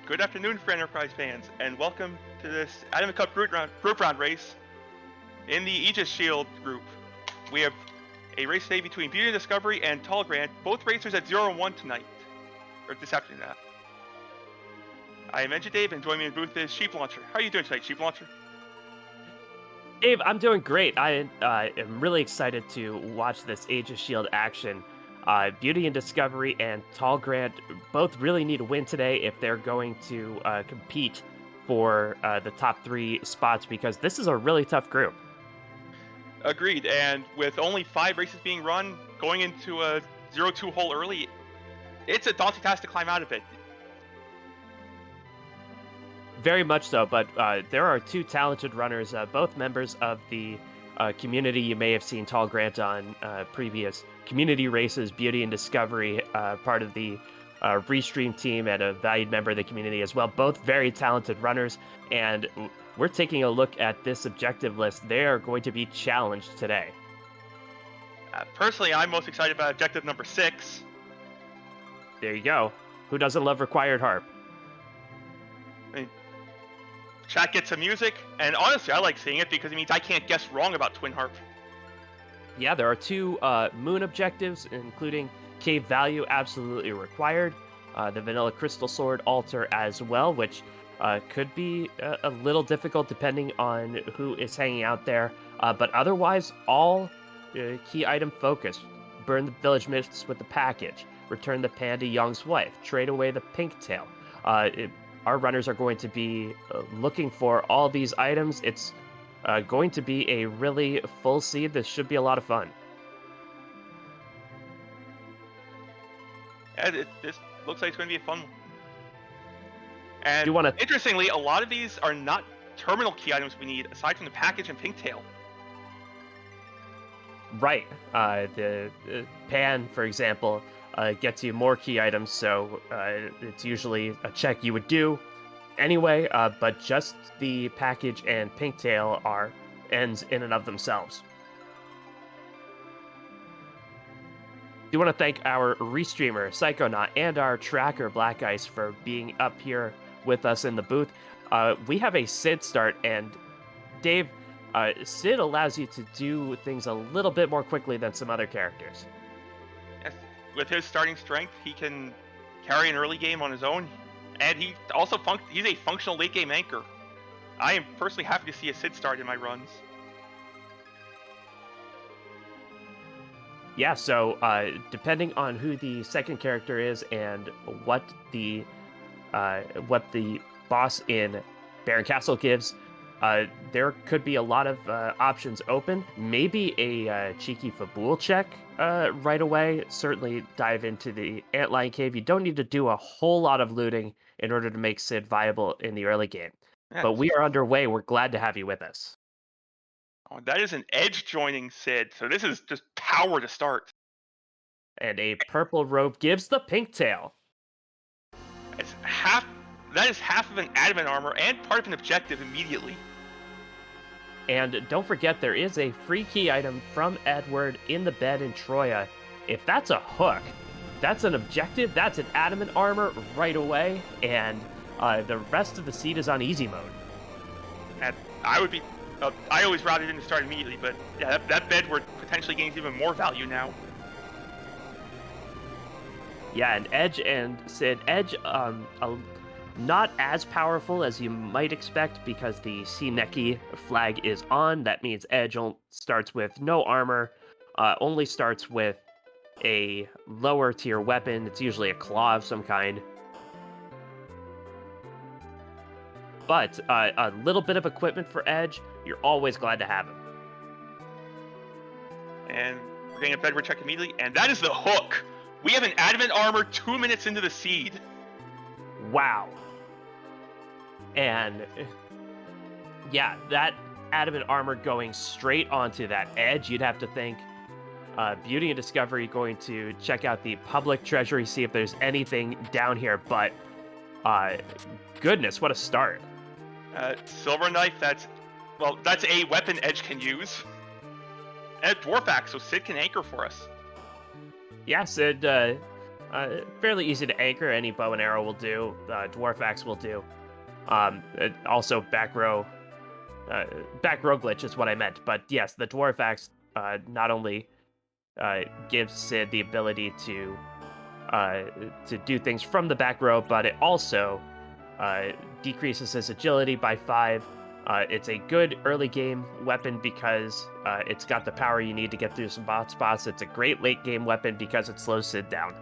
Good afternoon, Free Enterprise fans, and welcome to this Adamant Cup group round race in the Aegis Shield group. We have a race today between BeautyInDiscovery and tallgrant, both racers at 0-1 tonight, or this afternoon. I am Engine Dave, and joining me in the booth is Sheep Launcher. How are you doing tonight, Sheep Launcher? Dave, I'm doing great. I am really excited to watch this Aegis Shield action. BeautyInDiscovery and tallgrant both really need a win today if they're going to compete for the top 3 spots because this is a really tough group. Agreed, and with only 5 races being run, going into a 0-2 hole early, it's a daunting task to climb out of it. Very much so, but there are 2 talented runners, both members of the community. You may have seen tallgrant on previous community races. BeautyInDiscovery, part of the Restream team and a valued member of the community as well. Both very talented runners, and we're taking a look at this objective list. They are going to be challenged today. Personally, I'm most excited about objective number 6. There you go. Who doesn't love required harp? I mean, chat gets some music, and honestly, I like seeing it because it means I can't guess wrong about Twin Harp. Yeah, there are 2 moon objectives, including cave value absolutely required, the vanilla crystal sword altar as well, which could be a little difficult depending on who is hanging out there, but otherwise all key item focus. Burn the village mists with the package, return the panda Young's wife, trade away the pink tail. Our runners are going to be looking for all these items. It's going to be a really full seed. This should be a lot of fun. And this looks like it's going to be a fun one. And interestingly, a lot of these are not terminal key items we need, aside from the package and pink tail. Right. The pan, for example, gets you more key items, so it's usually a check you would do anyway, but just the package and pink tail are ends in and of themselves. We want to thank our restreamer, Psychonaut, and our tracker, Black Ice, for being up here with us in the booth. We have a Sid start, and Dave, Sid allows you to do things a little bit more quickly than some other characters. Yes. With his starting strength, he can carry an early game on his own, and he also he's a functional late game anchor. I am personally happy to see a Sid start in my runs. Yeah, so depending on who the second character is and what the boss in Baron Castle gives, there could be a lot of options open. Maybe a cheeky Fabul check right away. Certainly dive into the Antlion Cave. You don't need to do a whole lot of looting in order to make Sid viable in the early game. Yes. But we are underway. We're glad to have you with us. Oh, that is an edge joining Sid, so this is just power to start. And a purple robe gives the pink tail. That is half of an adamant armor and part of an objective immediately. And don't forget, there is a free key item from Edward in the bed in Troya. If that's a hook, that's an objective, that's an adamant armor right away, and the rest of the seed is on easy mode. And I always routed in to start immediately, but yeah, that Bedward potentially gains even more value now. Yeah, and Edge and Sid. Edge, not as powerful as you might expect because the Sineki flag is on. That means Edge starts with no armor, only starts with a lower tier weapon. It's usually a claw of some kind. But a little bit of equipment for Edge, you're always glad to have him. And we're getting a Bedward check immediately, and that is the hook! We have an adamant armor 2 minutes into the seed. Wow. And yeah, that adamant armor going straight onto that Edge, you'd have to think BeautyInDiscovery going to check out the public treasury, see if there's anything down here, but goodness, what a start. Silver Knife, that's a weapon Edge can use. And a Dwarf Axe, so Sid can anchor for us. Yeah, Sid fairly easy to anchor. Any bow and arrow will do. Dwarf axe will do. Also, back row glitch is what I meant. But yes, the dwarf axe not only gives Sid the ability to do things from the back row, but it also decreases his agility by 5. It's a good early game weapon because it's got the power you need to get through some bot spots. It's a great late game weapon because it slows Sid down.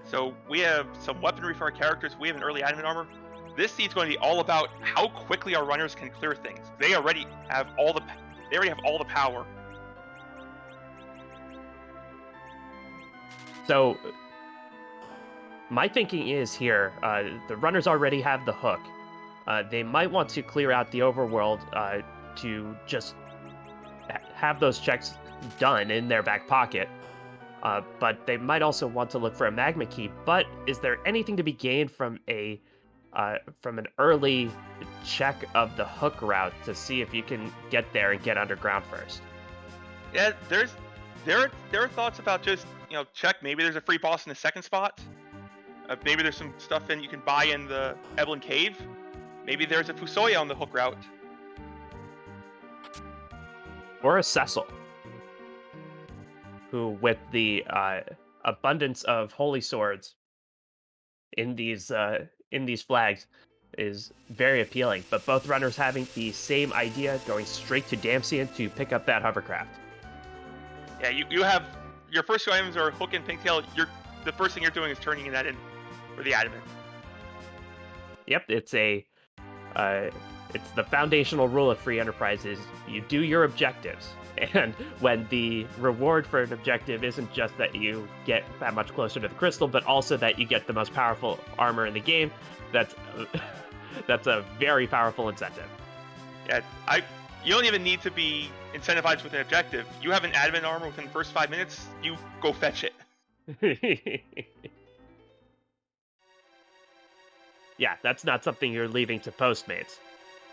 So we have some weaponry for our characters. We have an early adamant armor. This seed's going to be all about how quickly our runners can clear things. They already have all the power. So my thinking is here, the runners already have the hook. They might want to clear out the overworld to just have those checks done in their back pocket. But they might also want to look for a magma key. But is there anything to be gained from an early check of the hook route to see if you can get there and get underground first? Yeah, there are thoughts about just check. Maybe there's a free boss in the second spot. Maybe there's some stuff you can buy in the Evelyn Cave. Maybe there's a Fusoya on the hook route. Or a Cecil, who, with the abundance of holy swords in these flags, is very appealing. But both runners having the same idea, going straight to Damsian to pick up that hovercraft. Yeah, you have your first two items are hook and pigtail. The first thing you're doing is turning that in for the adamant. Yep, it's the foundational rule of free enterprise is you do your objectives. And when the reward for an objective isn't just that you get that much closer to the crystal, but also that you get the most powerful armor in the game, that's a very powerful incentive. Yeah, you don't even need to be incentivized with an objective. You have an adamant armor within the first 5 minutes, you go fetch it. Yeah, that's not something you're leaving to Postmates.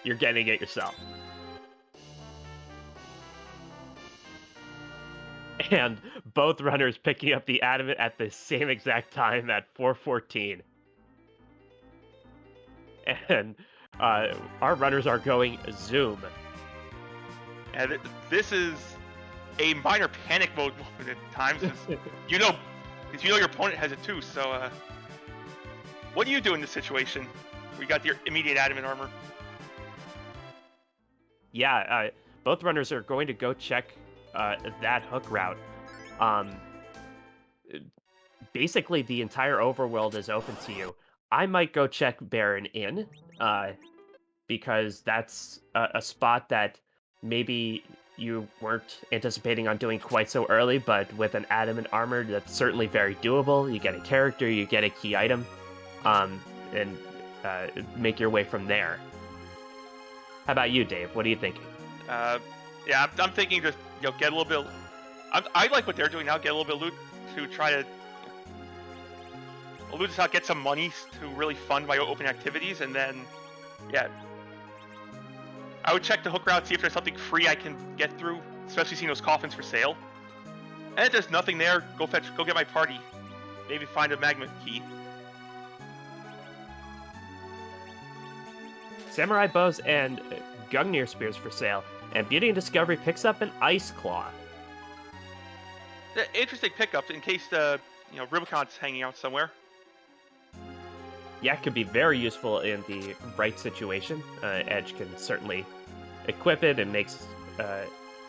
You're getting it yourself. And both runners picking up the adamant at the same exact time at 4:14. And our runners are going zoom. And this is a minor panic mode moment at times. You know your opponent has it too. So, what do you do in this situation? We got your immediate adamant armor. Yeah, both runners are going to go check that hook route. Basically, the entire overworld is open to you. I might go check Baron Inn, because that's a spot that maybe you weren't anticipating on doing quite so early, but with an adamant armor, that's certainly very doable. You get a character, you get a key item, and make your way from there. How about you, Dave? What are you thinking? Yeah, I'm thinking just get a little bit. I like what they're doing now. Get a little bit of loot to try to loot out, get some money to really fund my open activities, and then I would check the hook route, see if there's something free I can get through, especially seeing those coffins for sale. And if there's nothing there, go get my party. Maybe find a magma key. Samurai bows and Gungnir spears for sale, and BeautyInDiscovery picks up an Ice Claw. Interesting pickup in case Rubicon's hanging out somewhere. Yeah, it could be very useful in the right situation. Edge can certainly equip it and makes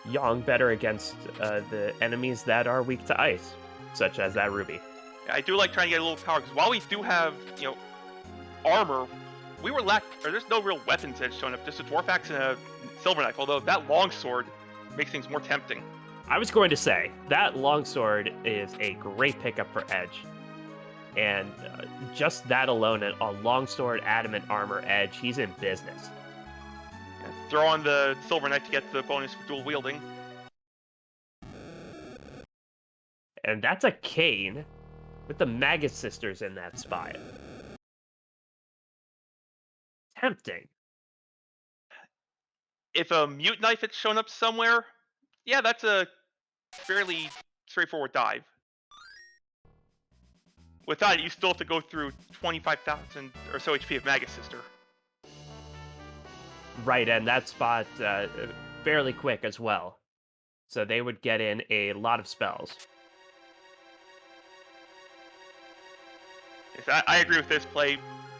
Yong better against the enemies that are weak to ice, such as that Ruby. I do like trying to get a little power, because while we do have, armor, there's no real weapons edge showing up, just a dwarf axe and a silver knife, although that longsword makes things more tempting. I was going to say, that longsword is a great pickup for Edge. And just that alone, a longsword, adamant armor, Edge, he's in business. Throw on the silver knife to get the bonus for dual wielding. And that's a cane with the Magus sisters in that spot. Tempting. If a mute knife had shown up somewhere, yeah, that's a fairly straightforward dive. Without it, you still have to go through 25,000 or so HP of Magus Sister. Right, and that spot fairly quick as well. So they would get in a lot of spells. Yes, I agree with this play.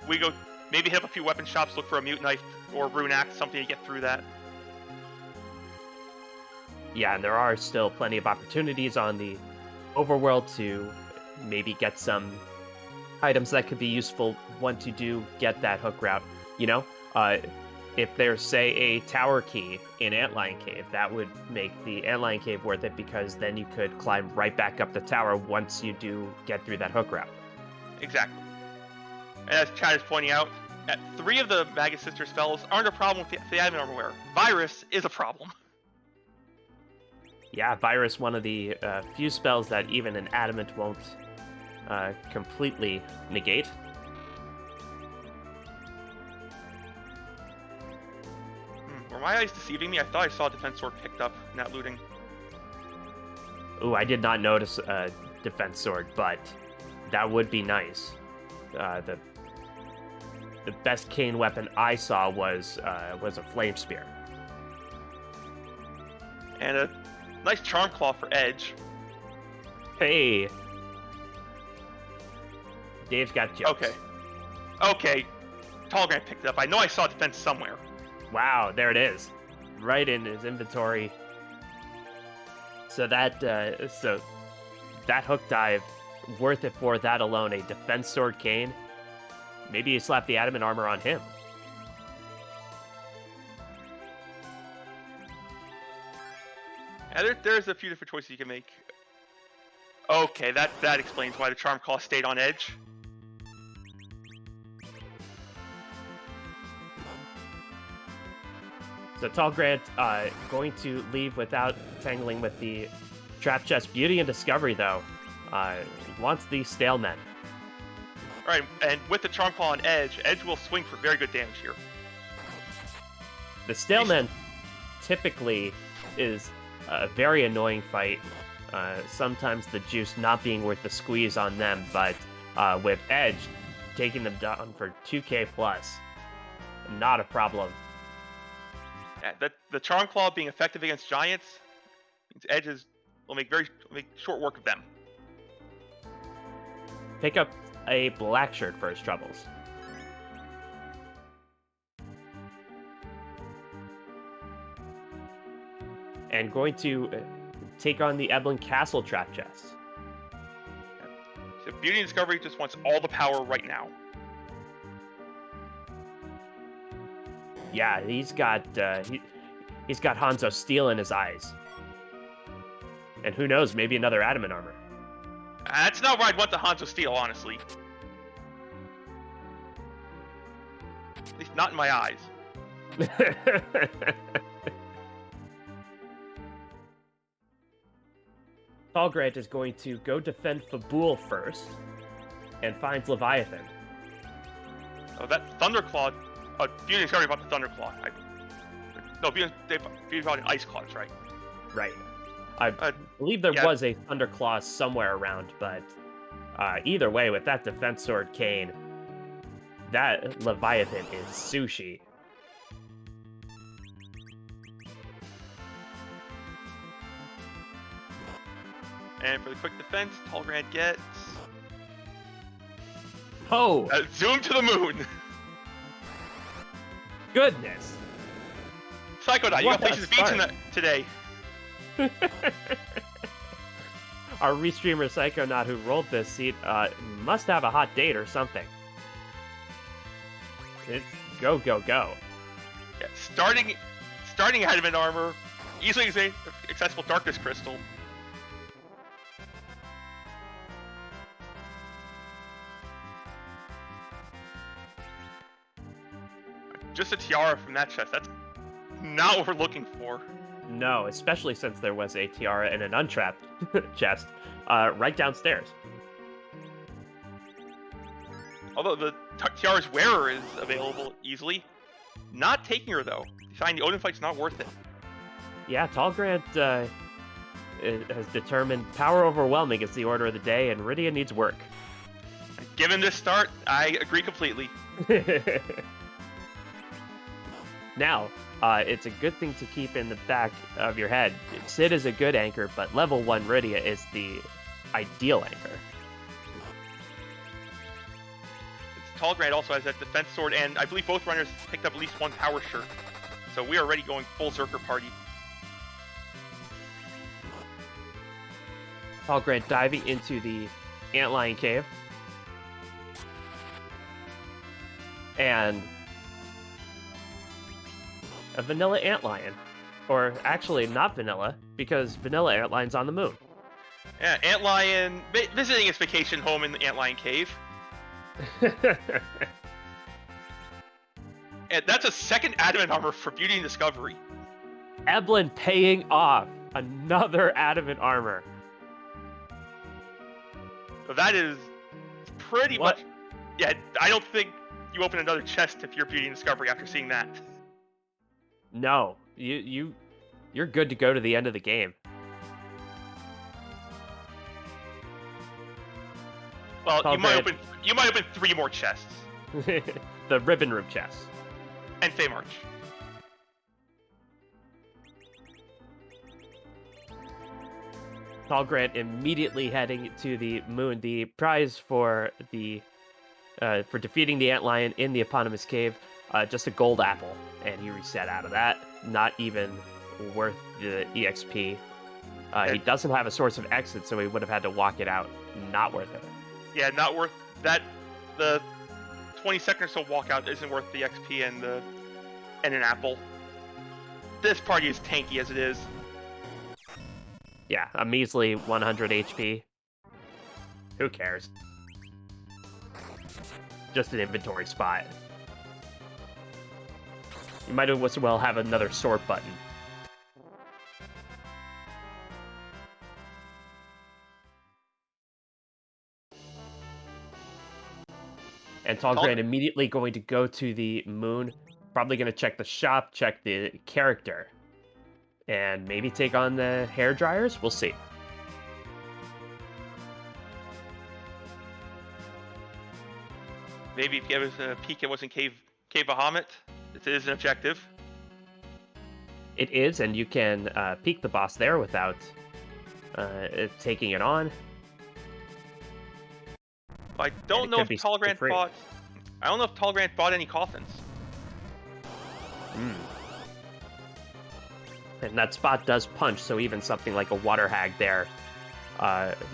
We go maybe hit up a few weapon shops, look for a Mute Knife or Rune Axe, something to get through that. Yeah, and there are still plenty of opportunities on the Overworld to maybe get some items that could be useful once you do get that hook route. You know, if there's, say, a tower key in Antlion Cave, that would make the Antlion Cave worth it, because then you could climb right back up the tower once you do get through that hook route. Exactly. And as Chad is pointing out, 3 of the Magus Sister spells aren't a problem with the Adamant Armor wearer. Virus is a problem. Yeah, Virus, one of the few spells that even an Adamant won't completely negate. Were my eyes deceiving me? I thought I saw a Defense Sword picked up in that looting. Ooh, I did not notice a Defense Sword, but that would be nice. The best cane weapon I saw was a Flame Spear. And a nice Charm Claw for Edge. Hey! Dave's got jokes. Okay. Tallgrant picked it up. I know I saw defense somewhere. Wow, there it is. Right in his inventory. So that hook dive, worth it for that alone. A Defense Sword Cane. Maybe you slap the Adamant Armor on him. Yeah, there's a few different choices you can make. Okay, that explains why the Charm Claw stayed on Edge. So Tallgrant going to leave without tangling with the Trap Chest. BeautyInDiscovery, though, wants these Stalemen. Alright, and with the Charm Claw on Edge, Edge will swing for very good damage here. The Stalemen typically is a very annoying fight. Sometimes the juice not being worth the squeeze on them, but with Edge taking them down for 2k plus, not a problem. Yeah, the Charm Claw being effective against giants means Edge will make short work of them. Pick up a black shirt for his troubles. And going to take on the Eblin Castle Trap Chest. So BeautyInDiscovery just wants all the power right now. Yeah, he's got Hanzo Steel in his eyes. And who knows, maybe another Adamant Armor. That's not where I'd want the Hanzo Steel, honestly. At least not in my eyes. Tallgrant is going to go defend Fabul first, and finds Leviathan. Oh, that Thunderclaw. BeautyInDiscovery about the Thunderclaw. No, Beauty about an Ice Claw, that's right. Right. I believe there was a Thunderclaw somewhere around, but either way, with that Defense Sword Cane, that Leviathan is sushi. And for the quick defense, Tallgrant gets... Oh! Zoom to the moon! Goodness! Psychodot, you got Faces Beach today. Our restreamer Psychonaut who rolled this seat must have a hot date or something. It's go, go, go. Yeah, starting Adamant Armor, easily accessible Darkness Crystal. Just a tiara from that chest. That's not what we're looking for. No, especially since there was a tiara in an untrapped chest right downstairs. Although the tiara's wearer is available easily. Not taking her, though. Finding the Odin fight's not worth it. Yeah, Tallgrant has determined power overwhelming is the order of the day, and Rydia needs work. Given this start, I agree completely. Now, it's a good thing to keep in the back of your head. Sid is a good anchor, but level 1 Rydia is the ideal anchor. Tallgrant also has that defense sword, and I believe both runners picked up at least one power shirt. So we are already going full Zerker party. Tallgrant diving into the Antlion Cave. And a vanilla Antlion. Or actually not vanilla, because vanilla Antlion's on the moon. Yeah, Antlion visiting his vacation home in the Antlion Cave. And that's a second adamant armor for BeautyInDiscovery. Eblin paying off. Another adamant armor. So that is pretty much... Yeah, I don't think you open another chest if you're BeautyInDiscovery after seeing that. No, you're good to go to the end of the game. Well, you might open 3 more chests. The ribbon room chest. And Feymarch. Tallgrant immediately heading to the moon. The prize for the for defeating the Antlion in the eponymous cave, just a gold apple, and he reset out of that. Not even worth the EXP. He doesn't have a source of exit, so he would have had to walk it out. Not worth it. Yeah, not worth that. The 20-second or so walkout isn't worth the XP and an apple. This party is tanky as it is. Yeah, a measly 100 HP. Who cares? Just an inventory spot. You might as well have another sort button. And Tallgrant immediately going to go to the moon. Probably going to check the shop, check the character. And maybe take on the hair dryers? We'll see. Maybe if you have a peek, it wasn't Cave Bahamut. It is an objective. It is, and you can peek the boss there without taking it on. I don't know if Tallgrant bought. I don't know if Tallgrant bought any coffins. And that spot does punch, so even something like a water hag there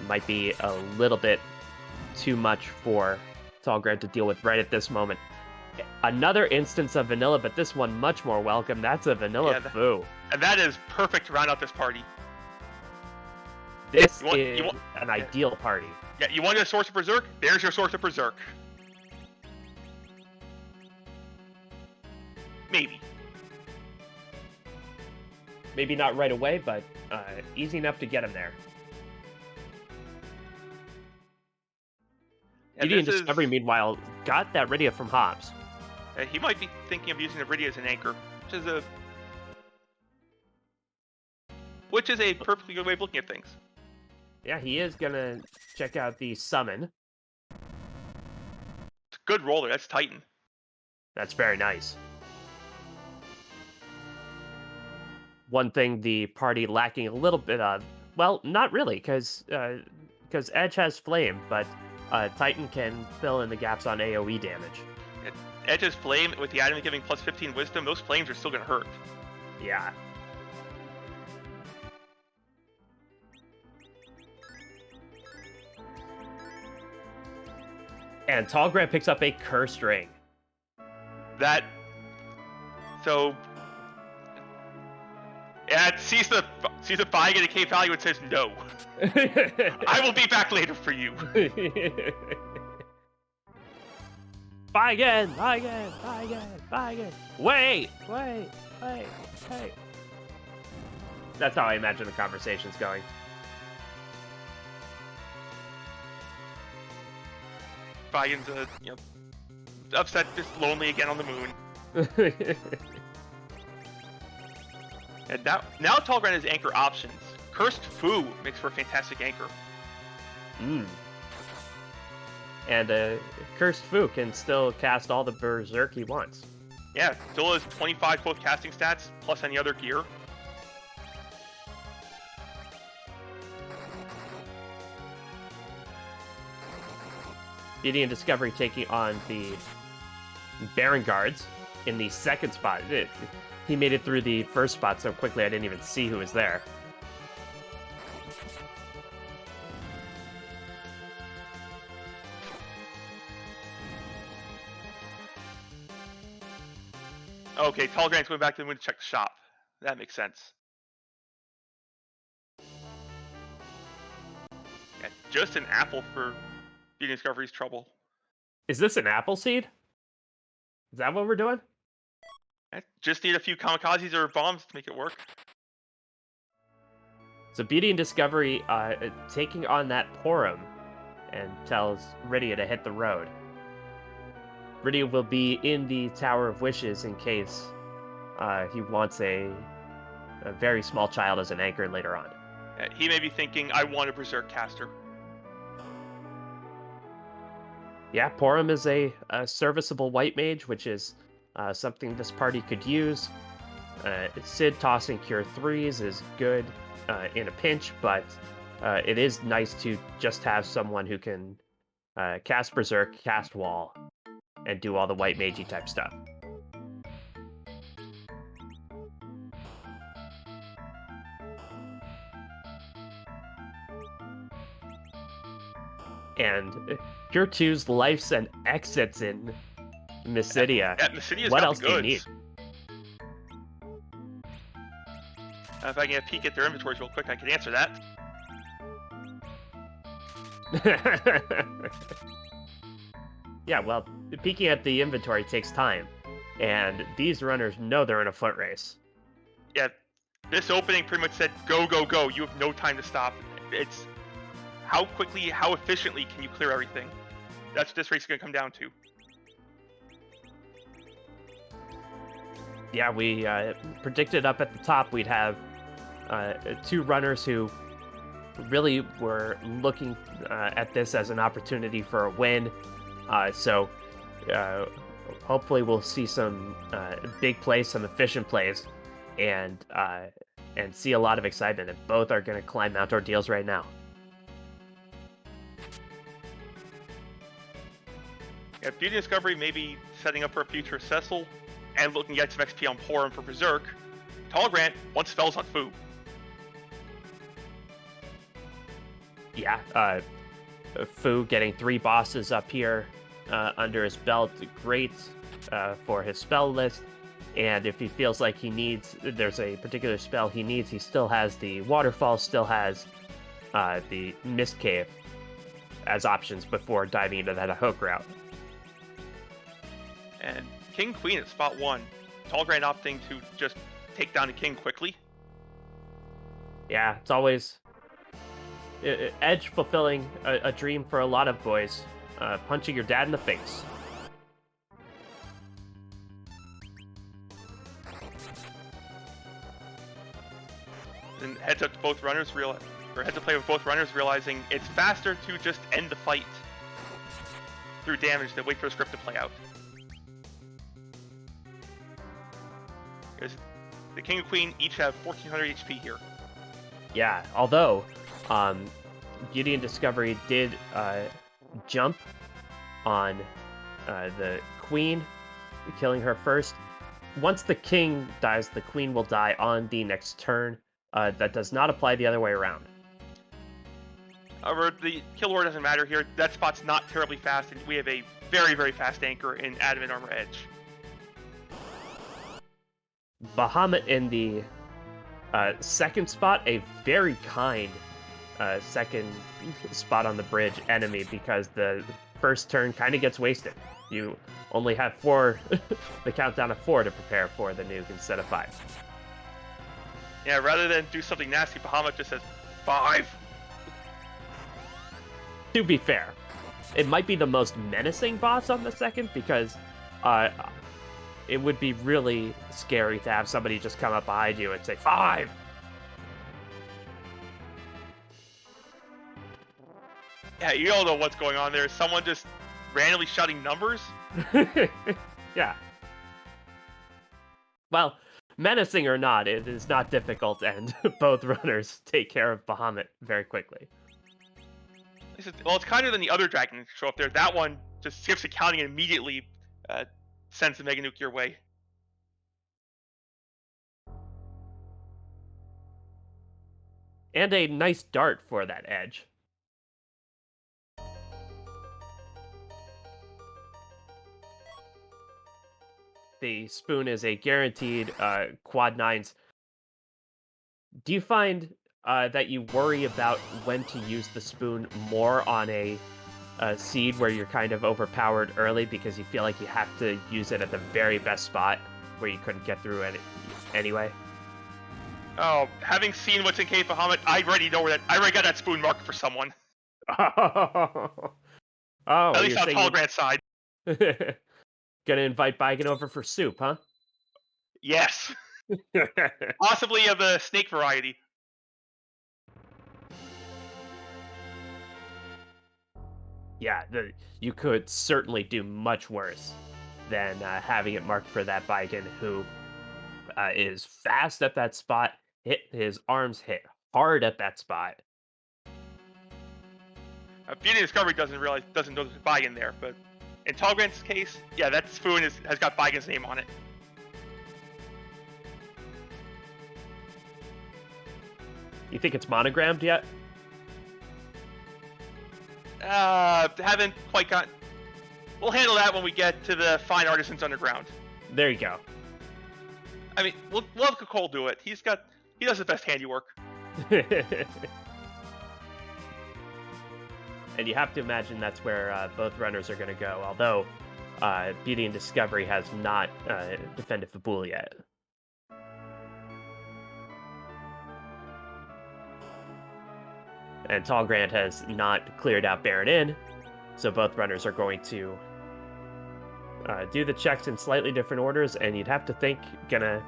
might be a little bit too much for Tallgrant to deal with right at this moment. Another instance of vanilla, but this one much more welcome. That's a vanilla foo. And that is perfect to round out this party. This is an ideal party. Yeah, you want a source of Berserk? There's your source of Berserk. Maybe. Maybe not right away, but easy enough to get him there. BeautyInDiscovery, meanwhile, got that Rydia from Hobbs. He might be thinking of using the Rydia as an anchor, which is a perfectly good way of looking at things. Yeah, he is gonna check out the summon. It's a good roller. That's Titan. That's very nice. One thing the party lacking a little bit of, well, not really, because Edge has Flame, but Titan can fill in the gaps on AoE damage. Edge's Flame, with the item giving plus 15 Wisdom, those flames are still going to hurt. Yeah. And Tallgrant picks up a Cursed Ring. It sees the buying at a cave value and says no. I will be back later for you. Buy again, buy again, buy again, buy again. Wait. That's how I imagine the conversation's going. Bayon's upset, just lonely again on the moon. And now Tallgrant has anchor options. Cursed Foo makes for a fantastic anchor. And Cursed Fu can still cast all the Berserk he wants. Yeah, still has 25 both casting stats, plus any other gear. BeautyInDiscovery taking on the Baron Guards in the second spot. He made it through the first spot so quickly I didn't even see who was there. Okay, Tallgrant's going back to the moon to check the shop. That makes sense. Yeah, just an apple for BeautyInDiscovery's trouble. Is this an apple seed? Is that what we're doing? Just need a few kamikazes or bombs to make it work. So BeautyInDiscovery taking on that Porum and tells Rydia to hit the road. Rydia will be in the Tower of Wishes in case he wants a very small child as an anchor later on. He may be thinking, I want a Berserk caster. Yeah, Porum is a serviceable white mage, which is something this party could use. Sid tossing Cure 3s is good in a pinch, but it is nice to just have someone who can cast Berserk, cast Wall, and do all the white magey type stuff. And Cure 2's lives and exits in Mysidia. Yeah, Mysidia's What got else the do you goods. need? If I can get a peek at their inventories real quick, I can answer that. Yeah, well, peeking at the inventory takes time, and these runners know they're in a foot race. Yeah, this opening pretty much said, go, go, go. You have no time to stop. It's how quickly, how efficiently can you clear everything? That's what this race is going to come down to. Yeah, we predicted up at the top we'd have two runners who really were looking at this as an opportunity for a win. So hopefully we'll see some big plays, some efficient plays, and see a lot of excitement. And both are going to climb Mount Ordeals right now. Yeah, BeautyInDiscovery may be setting up for a future Cecil and looking at some XP on Porum for Berserk. Tallgrant wants spells on Fu. Yeah, Fu getting 3 bosses up here under his belt, great for his spell list. And if he feels like there's a particular spell he needs, he still has the Waterfall, still has the Mist Cave as options before diving into that hook route. And King Queen at spot 1. Tallgrant opting to just take down the king quickly. Yeah, it's always Edge fulfilling a dream for a lot of boys. Punching your dad in the face. And heads up to both runners, heads to play with both runners, realizing it's faster to just end the fight through damage than wait for the script to play out. Because the King and Queen each have 1400 HP here. Yeah, although BeautyInDiscovery did jump on the Queen, killing her first. Once the King dies, the Queen will die on the next turn. That does not apply the other way around. However, the kill order doesn't matter here. That spot's not terribly fast, and we have a very, very fast anchor in Adamant Armor Edge. Bahamut in the second spot, a very kind second spot on the bridge enemy, because the first turn kind of gets wasted. You only have 4, the countdown of 4 to prepare for the nuke instead of 5. Yeah, rather than do something nasty, Bahamut just says 5. To be fair, it might be the most menacing boss on the second, because it would be really scary to have somebody just come up behind you and say 5. Yeah, you don't know what's going on there. Is someone just randomly shouting numbers? Yeah. Well, menacing or not, it is not difficult, and both runners take care of Bahamut very quickly. Well, it's kinder than the other dragon to show up there. That one just skips accounting and immediately sends the Mega Nuke your way. And a nice dart for that edge. The spoon is a guaranteed quad nines. Do you find that you worry about when to use the spoon more on a seed where you're kind of overpowered early because you feel like you have to use it at the very best spot where you couldn't get through it anyway? Oh, having seen what's in Cave Bahamut, I already know that. I already got that spoon marked for someone. Oh, At least you're on saying Tallgrant's side. gonna invite Bigan over for soup, huh? Yes. Possibly of the snake variety. Yeah, you could certainly do much worse than having it marked for that Bigan who is fast at that spot, his arms hit hard at that spot. BeautyInDiscovery doesn't know there's a Bigan there, but in Tallgrant's case, yeah, that spoon has got Bigan's name on it. You think it's monogrammed yet? Haven't quite got. We'll handle that when we get to the Fine Artisans Underground. There you go. I mean, we'll have Cole do it. He does the best handiwork. And you have to imagine that's where both runners are going to go, although BeautyInDiscovery has not defended Fabul yet. And Tallgrant has not cleared out Baron Inn, so both runners are going to do the checks in slightly different orders, and you'd have to think gonna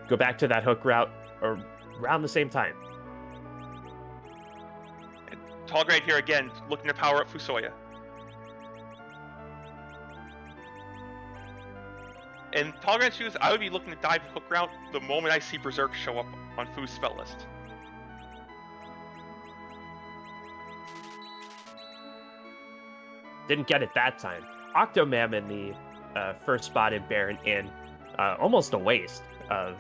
go back to that hook route around the same time. And Tallgrant here again, looking to power up Fusoya. In Tallgrant's shoes, I would be looking to dive the hook route the moment I see Berserk show up on Fu's spell list. Didn't get it that time. Octomam in the first spot in Baron Inn, almost a waste of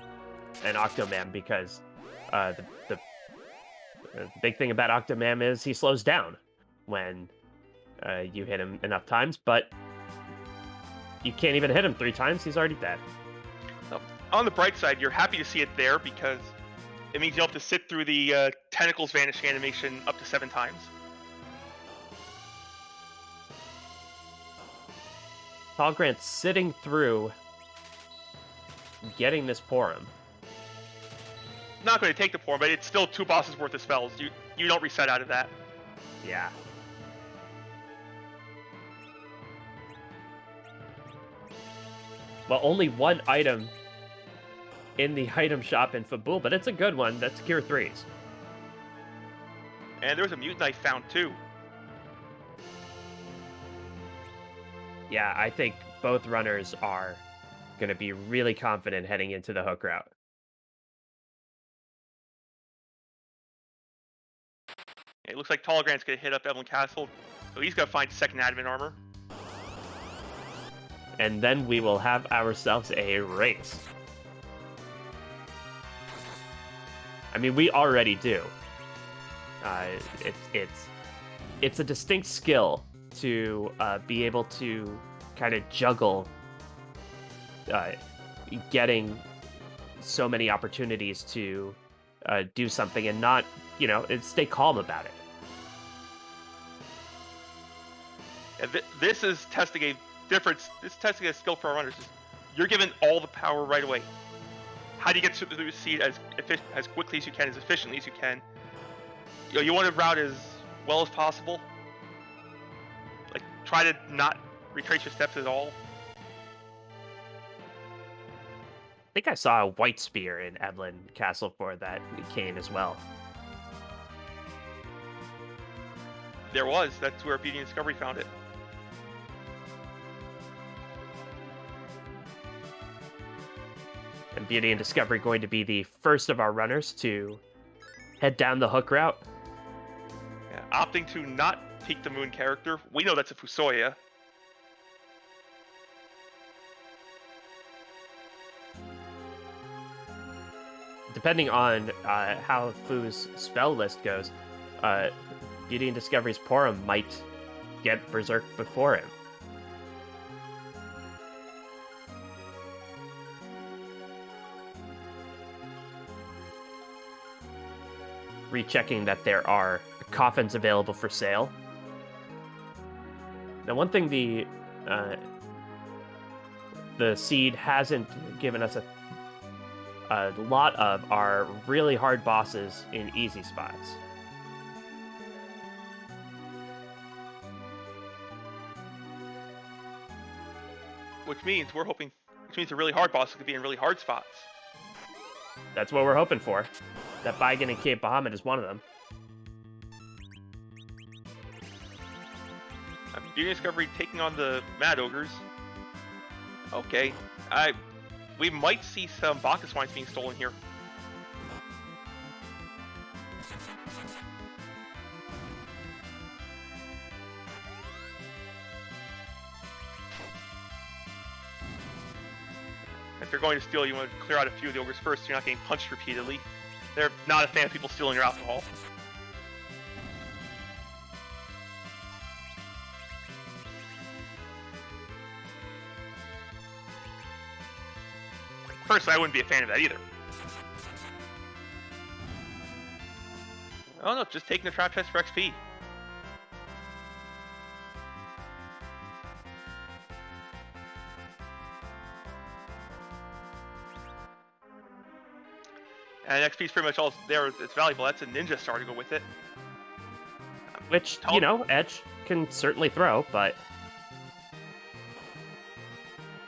an Octomam because the big thing about Octomam is he slows down when you hit him enough times, but you can't even hit him 3 times, he's already dead. On the bright side, you're happy to see it there because it means you'll have to sit through the tentacles vanishing animation up to 7 times. Tallgrant sitting through getting this Porum. Not going to take the Porum, but it's still 2 bosses worth of spells. You don't reset out of that. Yeah. Well, only 1 item in the item shop in Fabul, but it's a good one. That's Cure 3s. And there was a Mute Knife found too. Yeah, I think both runners are going to be really confident heading into the hook route. It looks like Tallgrant's going to hit up Evelyn Castle, so he's going to find second adamant armor. And then we will have ourselves a race. I mean, we already do. It's a distinct skill to be able to kind of juggle getting so many opportunities to do something and not, stay calm about it. And this is testing a difference. This is testing a skill for our runners. You're given all the power right away. How do you get through the seed as quickly as you can, as efficiently as you can? You want to route as well as possible. Like, try to not retrace your steps at all. I think I saw a white spear in Evelyn Castle for that cane as well. There was. That's where BeautyInDiscovery found it. And BeautyInDiscovery going to be the first of our runners to head down the hook route. Yeah, opting to not take the moon character. We know that's a Fusoya. Depending on how Fu's spell list goes, BeautyInDiscovery's Porum might get Berserk before him. Rechecking that there are coffins available for sale. Now, one thing the seed hasn't given us a lot of are really hard bosses in easy spots. Which means the really hard bosses could be in really hard spots. That's what we're hoping for. That Baigen and Cape Bahamut is one of them. BeautyInDiscovery taking on the Mad Ogres. Okay. We might see some Bacchus wines being stolen here. If you're going to steal, you want to clear out a few of the ogres first so you're not getting punched repeatedly. They're not a fan of people stealing your alcohol. Personally, I wouldn't be a fan of that either. Oh no, just taking the trap chest for XP. And XP is pretty much all there. It's valuable. That's a ninja star to go with it. Which, you know, Edge can certainly throw, but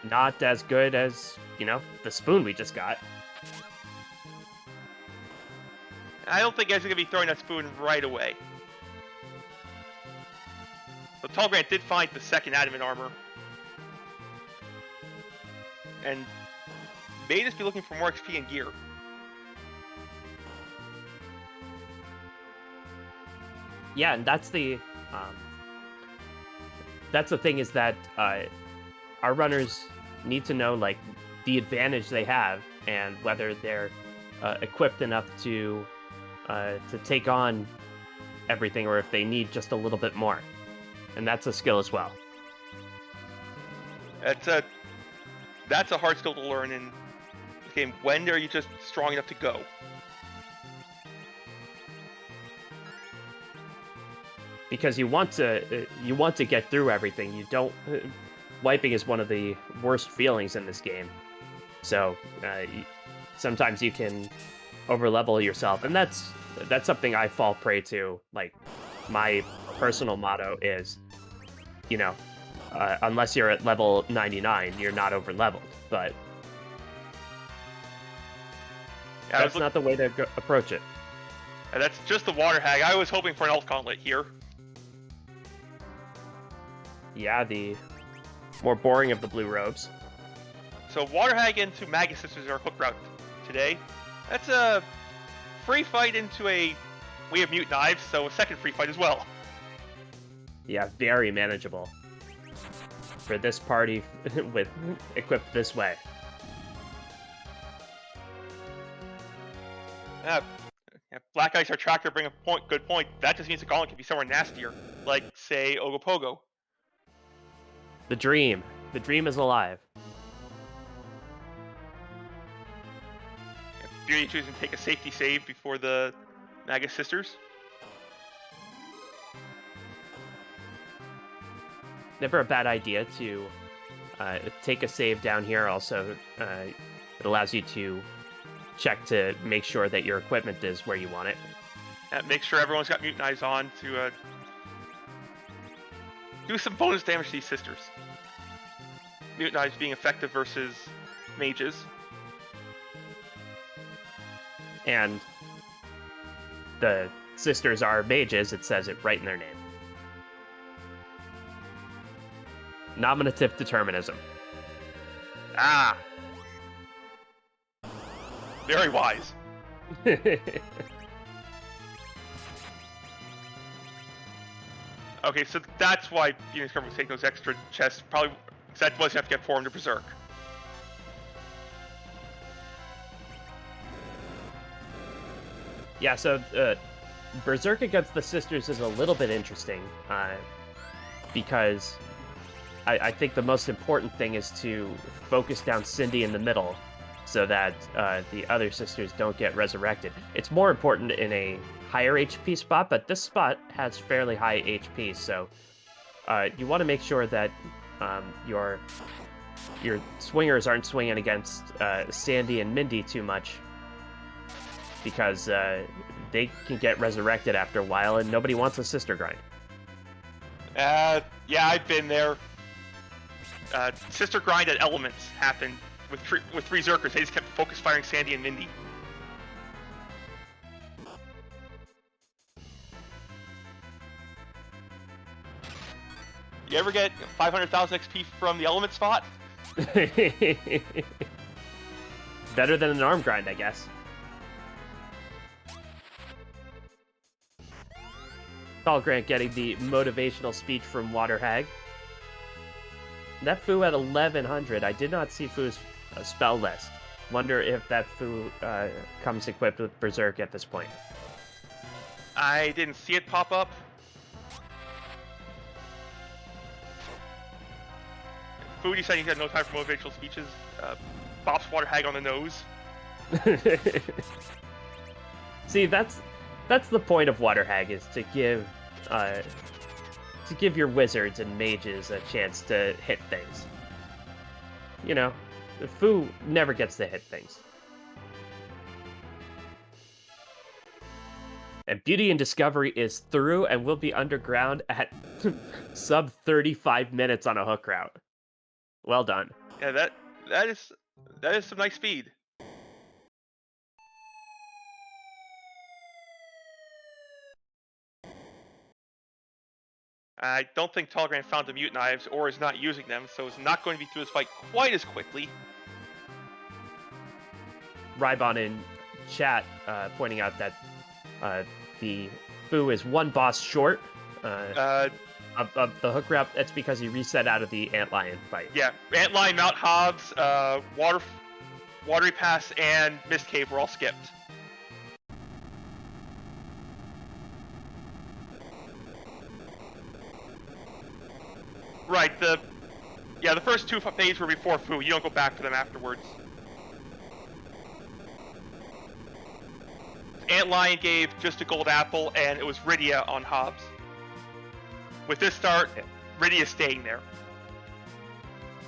not as good as, you know, the spoon we just got. I don't think guys are going to be throwing that spoon right away. So Tallgrant did find the second adamant armor. And may just be looking for more XP and gear. Yeah, and that's the thing is that our runners need to know like the advantage they have and whether they're equipped enough to take on everything or if they need just a little bit more, and that's a skill as well. That's a hard skill to learn in this game. When are you just strong enough to go? Because you want to get through everything. You don't. Wiping is one of the worst feelings in this game. So sometimes you can overlevel yourself, and that's something I fall prey to. Like my personal motto is, you know, unless you're at level 99, you're not overleveled. But yeah, that's not the way to approach it. And that's just the water hag. I was hoping for an elf gauntlet here. Yeah, the more boring of the blue robes. So water hag into Magus Sisters are hook route today. That's a free fight into a... We have mute knives, so a second free fight as well. Yeah, very manageable for this party with equipped this way. Black Ice, our tracker, bring a good point. That just means the gauntlet can be somewhere nastier, like, say, Ogopogo. The dream. The dream is alive. Beauty choosing to take a safety save before the Magus Sisters. Never a bad idea to take a save down here. Also, it allows you to check to make sure that your equipment is where you want it. Make sure everyone's got mute knives on to do some bonus damage to these sisters. Mute knives being effective versus mages. And the sisters are mages, it says it right in their name. Nominative determinism. Ah. Very wise. Okay, so that's why BeautyInDiscovery was taking those extra chests. Probably, because that was you have to get 400 Berserk. Yeah, so Berserk against the Sisters is a little bit interesting, because I think the most important thing is to focus down Cindy in the middle so that the other sisters don't get resurrected. It's more important in a higher HP spot, but this spot has fairly high HP, so you want to make sure that your swingers aren't swinging against Sandy and Mindy too much, because they can get resurrected after a while, and nobody wants a sister grind. Yeah, I've been there. Sister grind at Elements happened with three Zerkers. They just kept focus firing Sandy and Mindy. You ever get 500,000 XP from the Element spot? Better than an arm grind, I guess. Tallgrant getting the motivational speech from Water Hag. That Fu at 1100. I did not see Fu's spell list. Wonder if that Fu comes equipped with Berserk at this point. I didn't see it pop up. Fu decided he had no time for motivational speeches. Bops Water Hag on the nose. See, that's the point of Water Hag, is to give your wizards and mages a chance to hit things. You know, Fu never gets to hit things. And BeautyInDiscovery is through and will be underground at sub 35 minutes on a hook route. Well done. Yeah, that is some nice speed. I don't think Tallgrant found the Mute Knives or is not using them, so it's not going to be through this fight quite as quickly. Rybon in chat pointing out that the Fu is one boss short of the hook route. That's because he reset out of the Antlion fight. Yeah, Antlion, Mount Hobbs, Watery Pass, and Mist Cave were all skipped. Right, the first two phase were before Fu. You don't go back for them afterwards. Antlion gave just a gold apple, and it was Rydia on Hobbs. With this start, Rydia's staying there.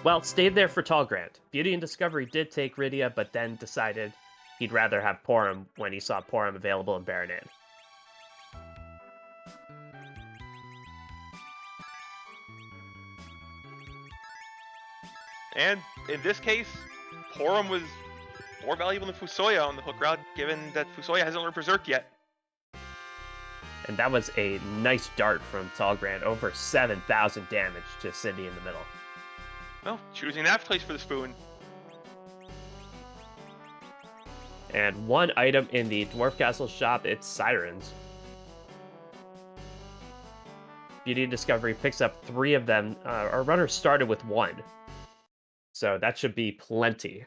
Well, stayed there for Tallgrant. BeautyInDiscovery did take Rydia, but then decided he'd rather have Porum when he saw Porum available in Baranan. And in this case, Porum was more valuable than Fusoya on the hook route, given that Fusoya hasn't learned Berserk yet. And that was a nice dart from Tallgrant, over 7,000 damage to Cindy in the middle. Well, choosing that place for the spoon. And one item in the Dwarf Castle shop, it's Sirens. BeautyInDiscovery picks up 3 of them. Our runner started with 1. So that should be plenty.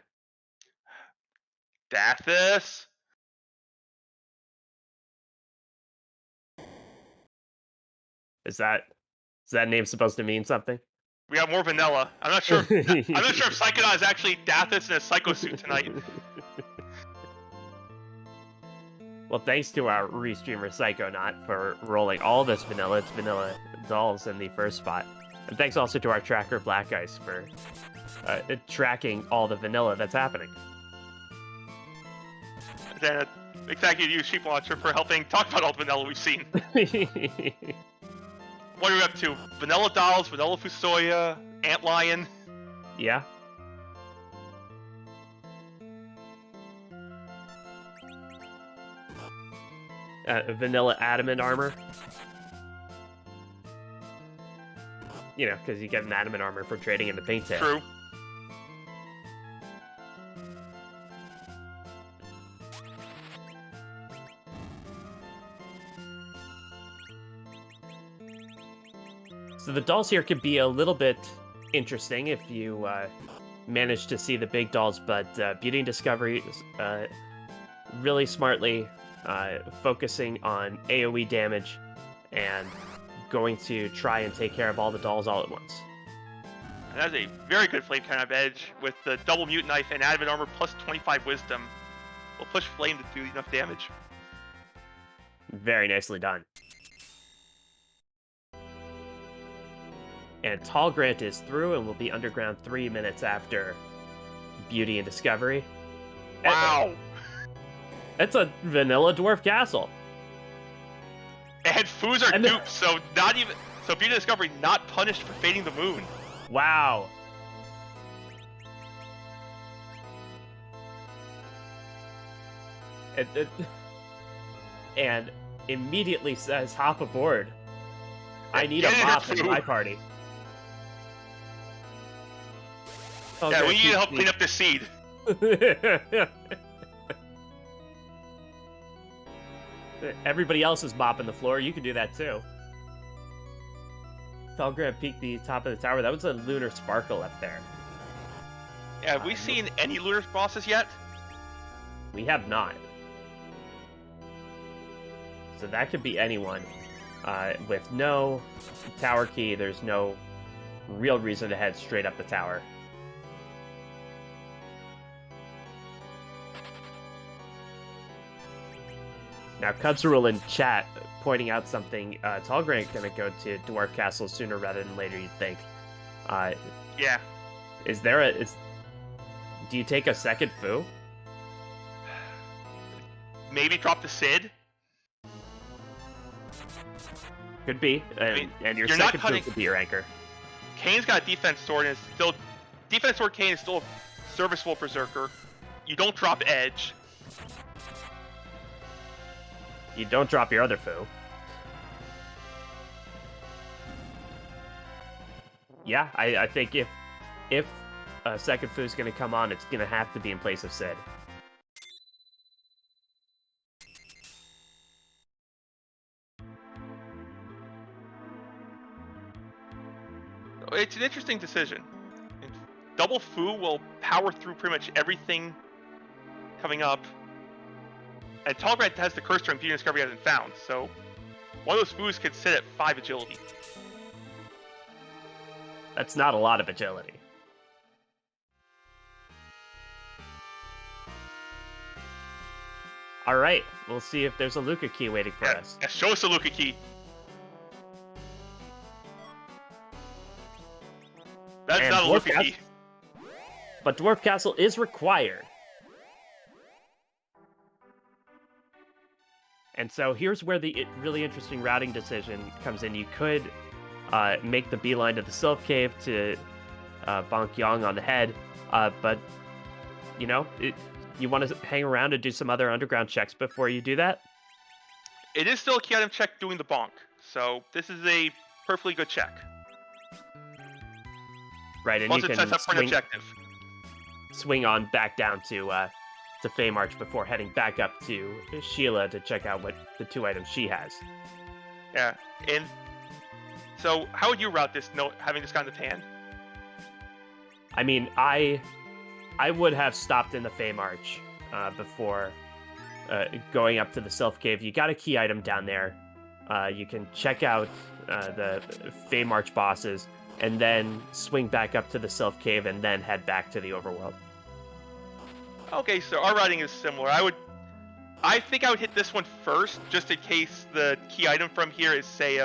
Dathis! Is that name supposed to mean something? We got more vanilla. I'm not sure. I'm not sure if Psychonaut is actually Dathis in a Psycho suit tonight. Well, thanks to our restreamer Psychonaut for rolling all this vanilla. It's vanilla dolls in the first spot. And thanks also to our tracker Black Ice for tracking all the vanilla that's happening. And thank you to you, Sheep Launcher, for helping talk about all the vanilla we've seen. What are we up to? Vanilla Dolls, Vanilla Fusoya, Antlion. Yeah. Vanilla Adamant armor. because you get an adamant armor from trading in the paint tail. True. So the dolls here could be a little bit interesting if you manage to see the big dolls, but Beauty and Discovery is really smartly focusing on AoE damage and going to try and take care of all the dolls all at once. And that's a very good flame kind of edge with the double mutant knife and adamant armor plus 25 wisdom. Will push flame to do enough damage. Very nicely done. And Tallgrant is through and will be underground 3 minutes after Beauty and Discovery. Wow! It's a vanilla dwarf castle. And foos are duped, so Beauty and Discovery not punished for fading the moon. Wow. And immediately says, hop aboard. I need a mop in my party. Oh, yeah, we need to help clean up the seed. Everybody else is mopping the floor. You can do that too. Tallgrant peeked the top of the tower. That was a lunar sparkle up there. Yeah, have we seen any lunar bosses yet? We have not. So that could be anyone. With no tower key, there's no real reason to head straight up the tower. Now, Cubsrule in chat pointing out something. Tallgrant gonna go to Dwarf Castle sooner rather than later, you'd think. Yeah. Do you take a second foo? Maybe drop the Sid? Could be. And your second foo could be your anchor. Kane's got a defense sword, and it's still... Defense sword Kane is still a serviceable berserker. You don't drop edge. You don't drop your other foo. Yeah, I think if a second foo is going to come on, it's going to have to be in place of Sid. It's an interesting decision. Double foo will power through pretty much everything coming up. And Tallgrant has the curse string Beauty and Discovery hasn't found, so one of those foos could sit at 5 agility. That's not a lot of agility. Alright, we'll see if there's a Luca key waiting for us. Yeah, show us the Luca key. That's not a Luca key. But Dwarf Castle is required. And so here's where the really interesting routing decision comes in. You could make the beeline to the Sylph Cave to bonk Yang on the head, but, you want to hang around and do some other underground checks before you do that? It is still a key item check doing the bonk, so this is a perfectly good check. Right, and once you it can sets up for an objective. Swing on back down to Feymarch before heading back up to Sheila to check out what the 2 items she has. Yeah, and so how would you route this, having this kind of hand? I mean, I would have stopped in the Feymarch before going up to the Sylph Cave. You got a key item down there. You can check out the Feymarch bosses, and then swing back up to the Sylph Cave, and then head back to the Overworld. Okay, so our routing is similar. I think I would hit this one first, just in case the key item from here is, say,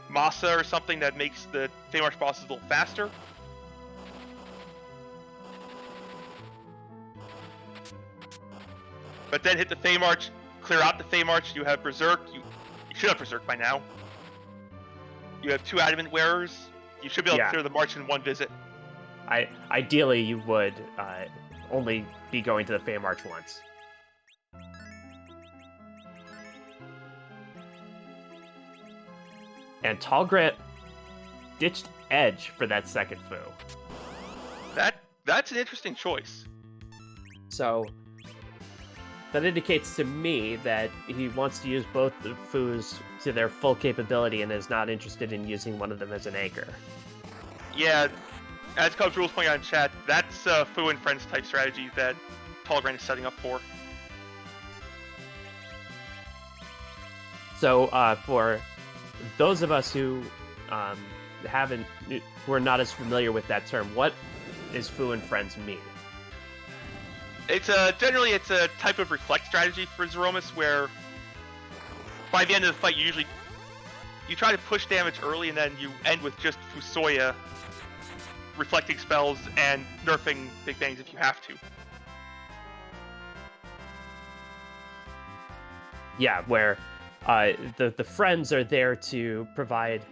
Masa or something that makes the Feymarch bosses a little faster. But then hit the Feymarch, clear out the Feymarch, you have Berserk, you should have Berserk by now. You have 2 Adamant Wearers, you should be able to clear the March in 1 visit. Ideally, you would only be going to the Feymarch once. And Tallgrant ditched Edge for that second Fu. That's an interesting choice. So that indicates to me that he wants to use both the Fus to their full capability and is not interested in using one of them as an anchor. Yeah, as Cubs Rules pointing out in chat, that's a Fu and Friends type strategy that tallgrant is setting up for. So for those of us who who are not as familiar with that term, what does Fu and Friends mean? Generally it's a type of reflect strategy for Zeromus where by the end of the fight you try to push damage early and then you end with just Fusoya reflecting spells and nerfing Big Bangs if you have to. Yeah, where the friends are there to provide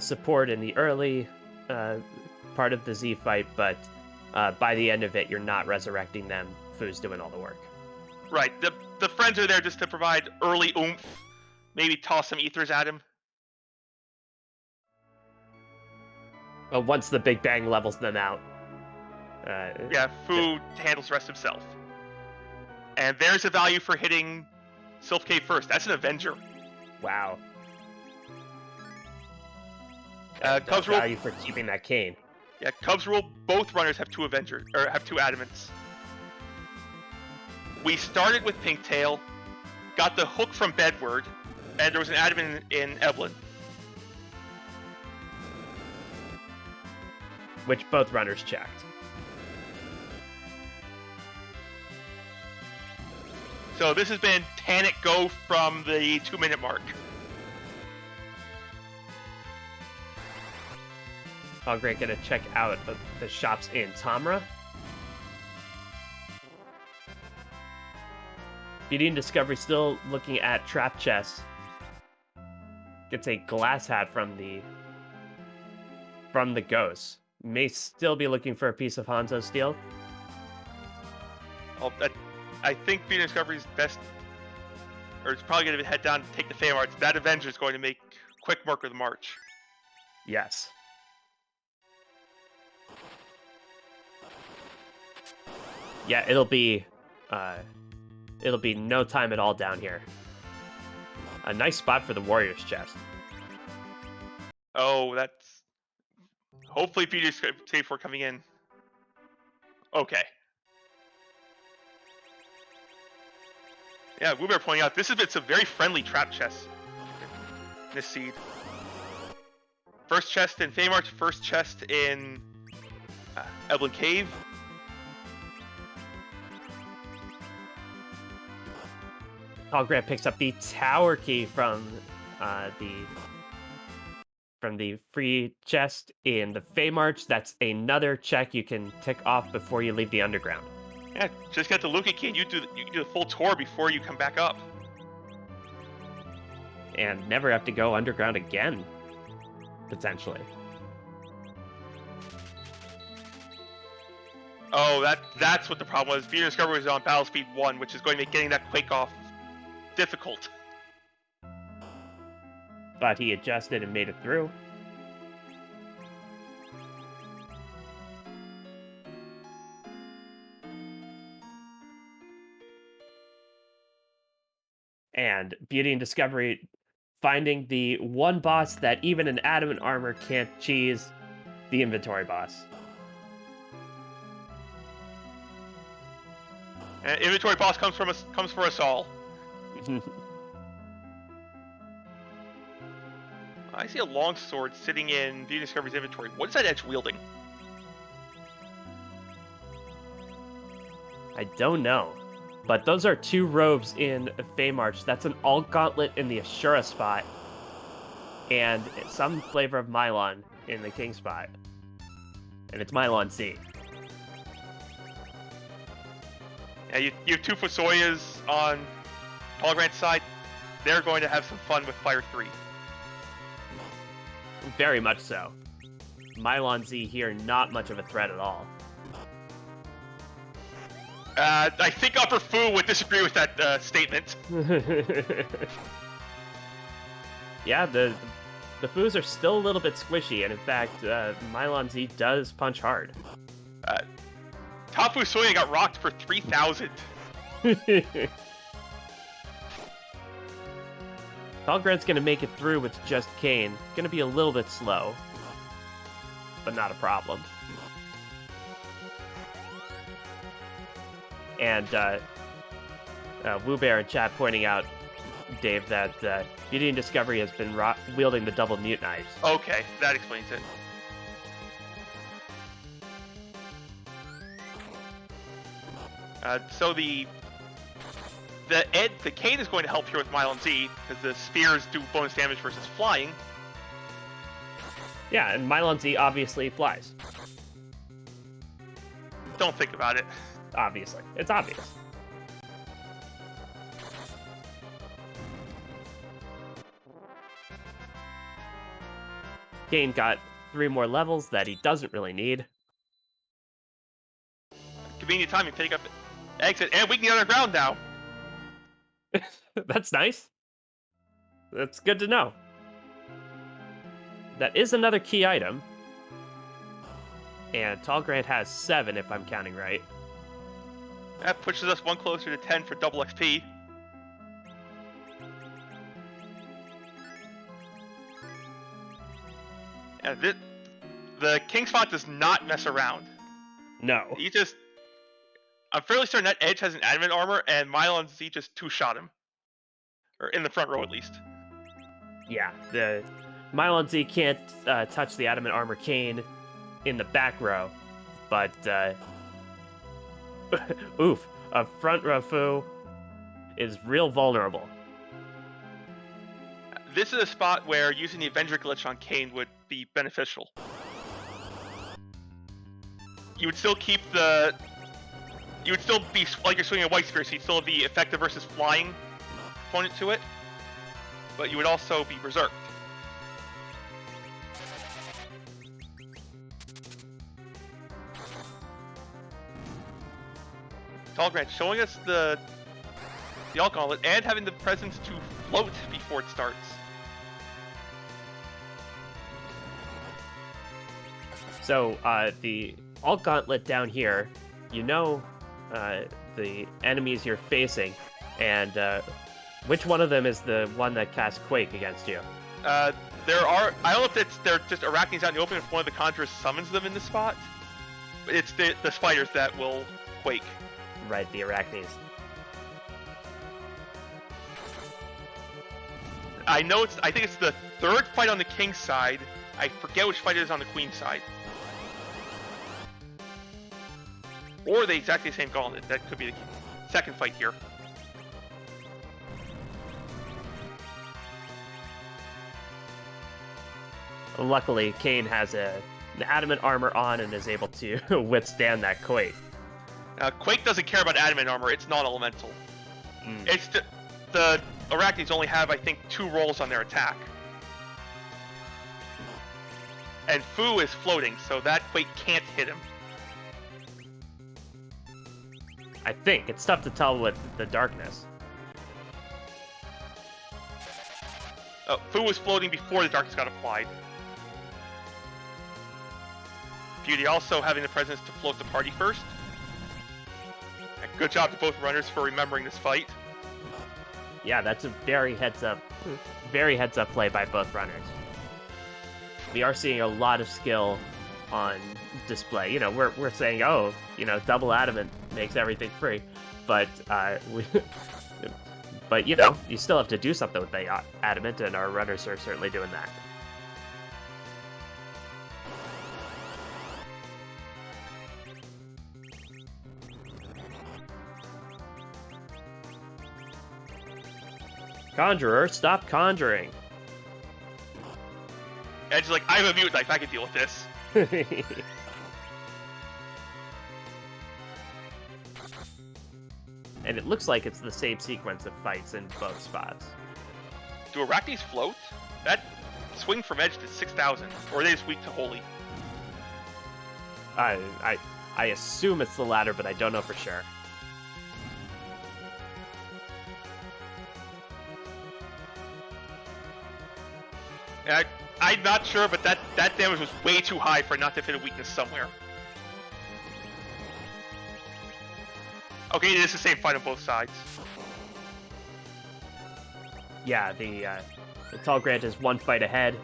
support in the early part of the Z fight, but by the end of it, you're not resurrecting them. Fu's doing all the work. Right. The friends are there just to provide early oomph, maybe toss some ethers at him. But once the Big Bang levels them out. Yeah, Fu handles the rest himself. And there's a value for hitting Sylph Cave first. That's an Avenger. Wow. Cubs value for keeping that cane. Yeah, Cubs rule. Both runners have two Avengers, or have two Adamants. We started with Pinktail, got the hook from Bedward, and there was an Adamant in Evelyn. Which both runners checked. So this has been Tanic Go from the 2-minute mark. Tallgrant gonna check out the shops in Tamra. BeautyInDiscovery still looking at trap chests. Gets a glass hat from the ghost. May still be looking for a piece of Hanzo steel. I think BeautyInDiscovery's best, or it's probably going to head down to take the Feymarch. That Avenger is going to make quick work of the march. Yes. Yeah, it'll be no time at all down here. A nice spot for the Warriors chest. Oh, that's... Hopefully Peter's safe for coming in. Okay. Yeah, Woobear pointing out, this has been some very friendly trap chests in this seed. First chest in Feymarch, first chest in Evelyn Cave. Tallgrant picks up the tower key from the free chest in the Feymarch. That's another check you can tick off before you leave the underground. Yeah, just get the Luca key and you can do the full tour before you come back up. And never have to go underground again, potentially. Oh, that's what the problem was. BeautyInDiscovery was on battle speed 1, which is going to make getting that Quake off difficult. But he adjusted and made it through. And BeautyInDiscovery finding the one boss that even an adamant armor can't cheese, the inventory boss. And inventory boss comes for us all. I see a longsword sitting in BeautyInDiscovery's inventory. What is that edge wielding? I don't know. But those are two robes in Feymarch. That's an alt gauntlet in the Ashura spot. And some flavor of Mylon in the King spot. And it's Mylon C. Yeah, you have two Fusoyas on Tallgrant's side. They're going to have some fun with Fire 3. Very much so. Mylon Z here, not much of a threat at all. I think Upper Fu would disagree with that statement. Yeah, the The Foos are still a little bit squishy, and in fact, Mylon Z does punch hard. Tafu Soya got rocked for 3,000. Tallgrant's gonna make it through with just Kane. Gonna be a little bit slow, but not a problem. And Woo Bear in chat pointing out, Dave, that BeautyInDiscovery has been wielding the double mute knives. Okay, that explains it. So the Kane is going to help here with Mylon Z, because the spears do bonus damage versus flying. Yeah, and Mylon Z obviously flies. Don't think about it. Obviously. It's obvious. Kane got 3 more levels that he doesn't really need. Convenient timing, take up exit, and we can get underground now. That's nice. That's good to know. That is another key item. And Tallgrant has 7, if I'm counting right. That pushes us one closer to 10 for double XP. And the King Spot does not mess around. No. I'm fairly certain that Edge has an adamant armor, and Mylon Z just two-shot him. Or in the front row, at least. Yeah, the Mylon Z can't touch the adamant armor Kane in the back row, but oof, a front row Fu is real vulnerable. This is a spot where using the Avenger glitch on Kane would be beneficial. You would still keep you would still be like you're swinging a white spear, so you'd still have the effective versus flying component to it, but you would also be berserked. Tallgrant showing us the Alt Gauntlet and having the presence to float before it starts. So the Alt Gauntlet down here, you know the enemies you're facing, and which one of them is the one that casts Quake against you? There are, I don't know if they're just arachnids out in the open if one of the conjurers summons them in the spot, but it's the spiders that will Quake. Right, the arachnids. I think it's the third fight on the King's side. I forget which fight it is on the Queen's side. Or the exactly same gauntlet. That could be the second fight here. Luckily, Kane has an adamant armor on and is able to withstand that Quake. Quake doesn't care about adamant armor. It's non-elemental. It's the arachnids only have, I think, 2 rolls on their attack. And Fu is floating, so that Quake can't hit him. I think. It's tough to tell with the darkness. Fu was floating before the darkness got applied. Beauty also having the presence to float the party first. And good job to both runners for remembering this fight. Yeah, that's a very heads up play by both runners. We are seeing a lot of skill on display. You know, we're saying, oh, you know, double adamant makes everything free, but but you know, you still have to do something with the adamant, and our runners are certainly doing that. Conjurer, stop conjuring. Edge is like, I have a mute knife, I can deal with this. And it looks like it's the same sequence of fights in both spots. Do arachnids float? That swing from Edge to 6,000, or are they just weak to Holy? I assume it's the latter, but I don't know for sure. I'm not sure, but that damage was way too high for not to fit a weakness somewhere. Okay, it is the same fight on both sides. Yeah, the tallgrant is one fight ahead.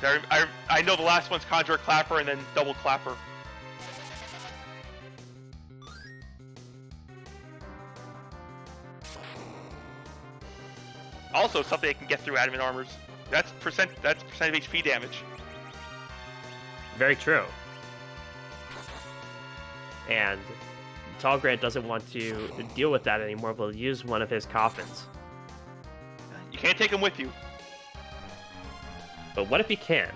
I know the last one's Conjure Clapper and then Double Clapper. Also, something I can get through Adamant Armors. That's percent of HP damage. Very true. And Tallgrant doesn't want to deal with that anymore. We'll use one of his coffins. You can't take him with you. But what if he can?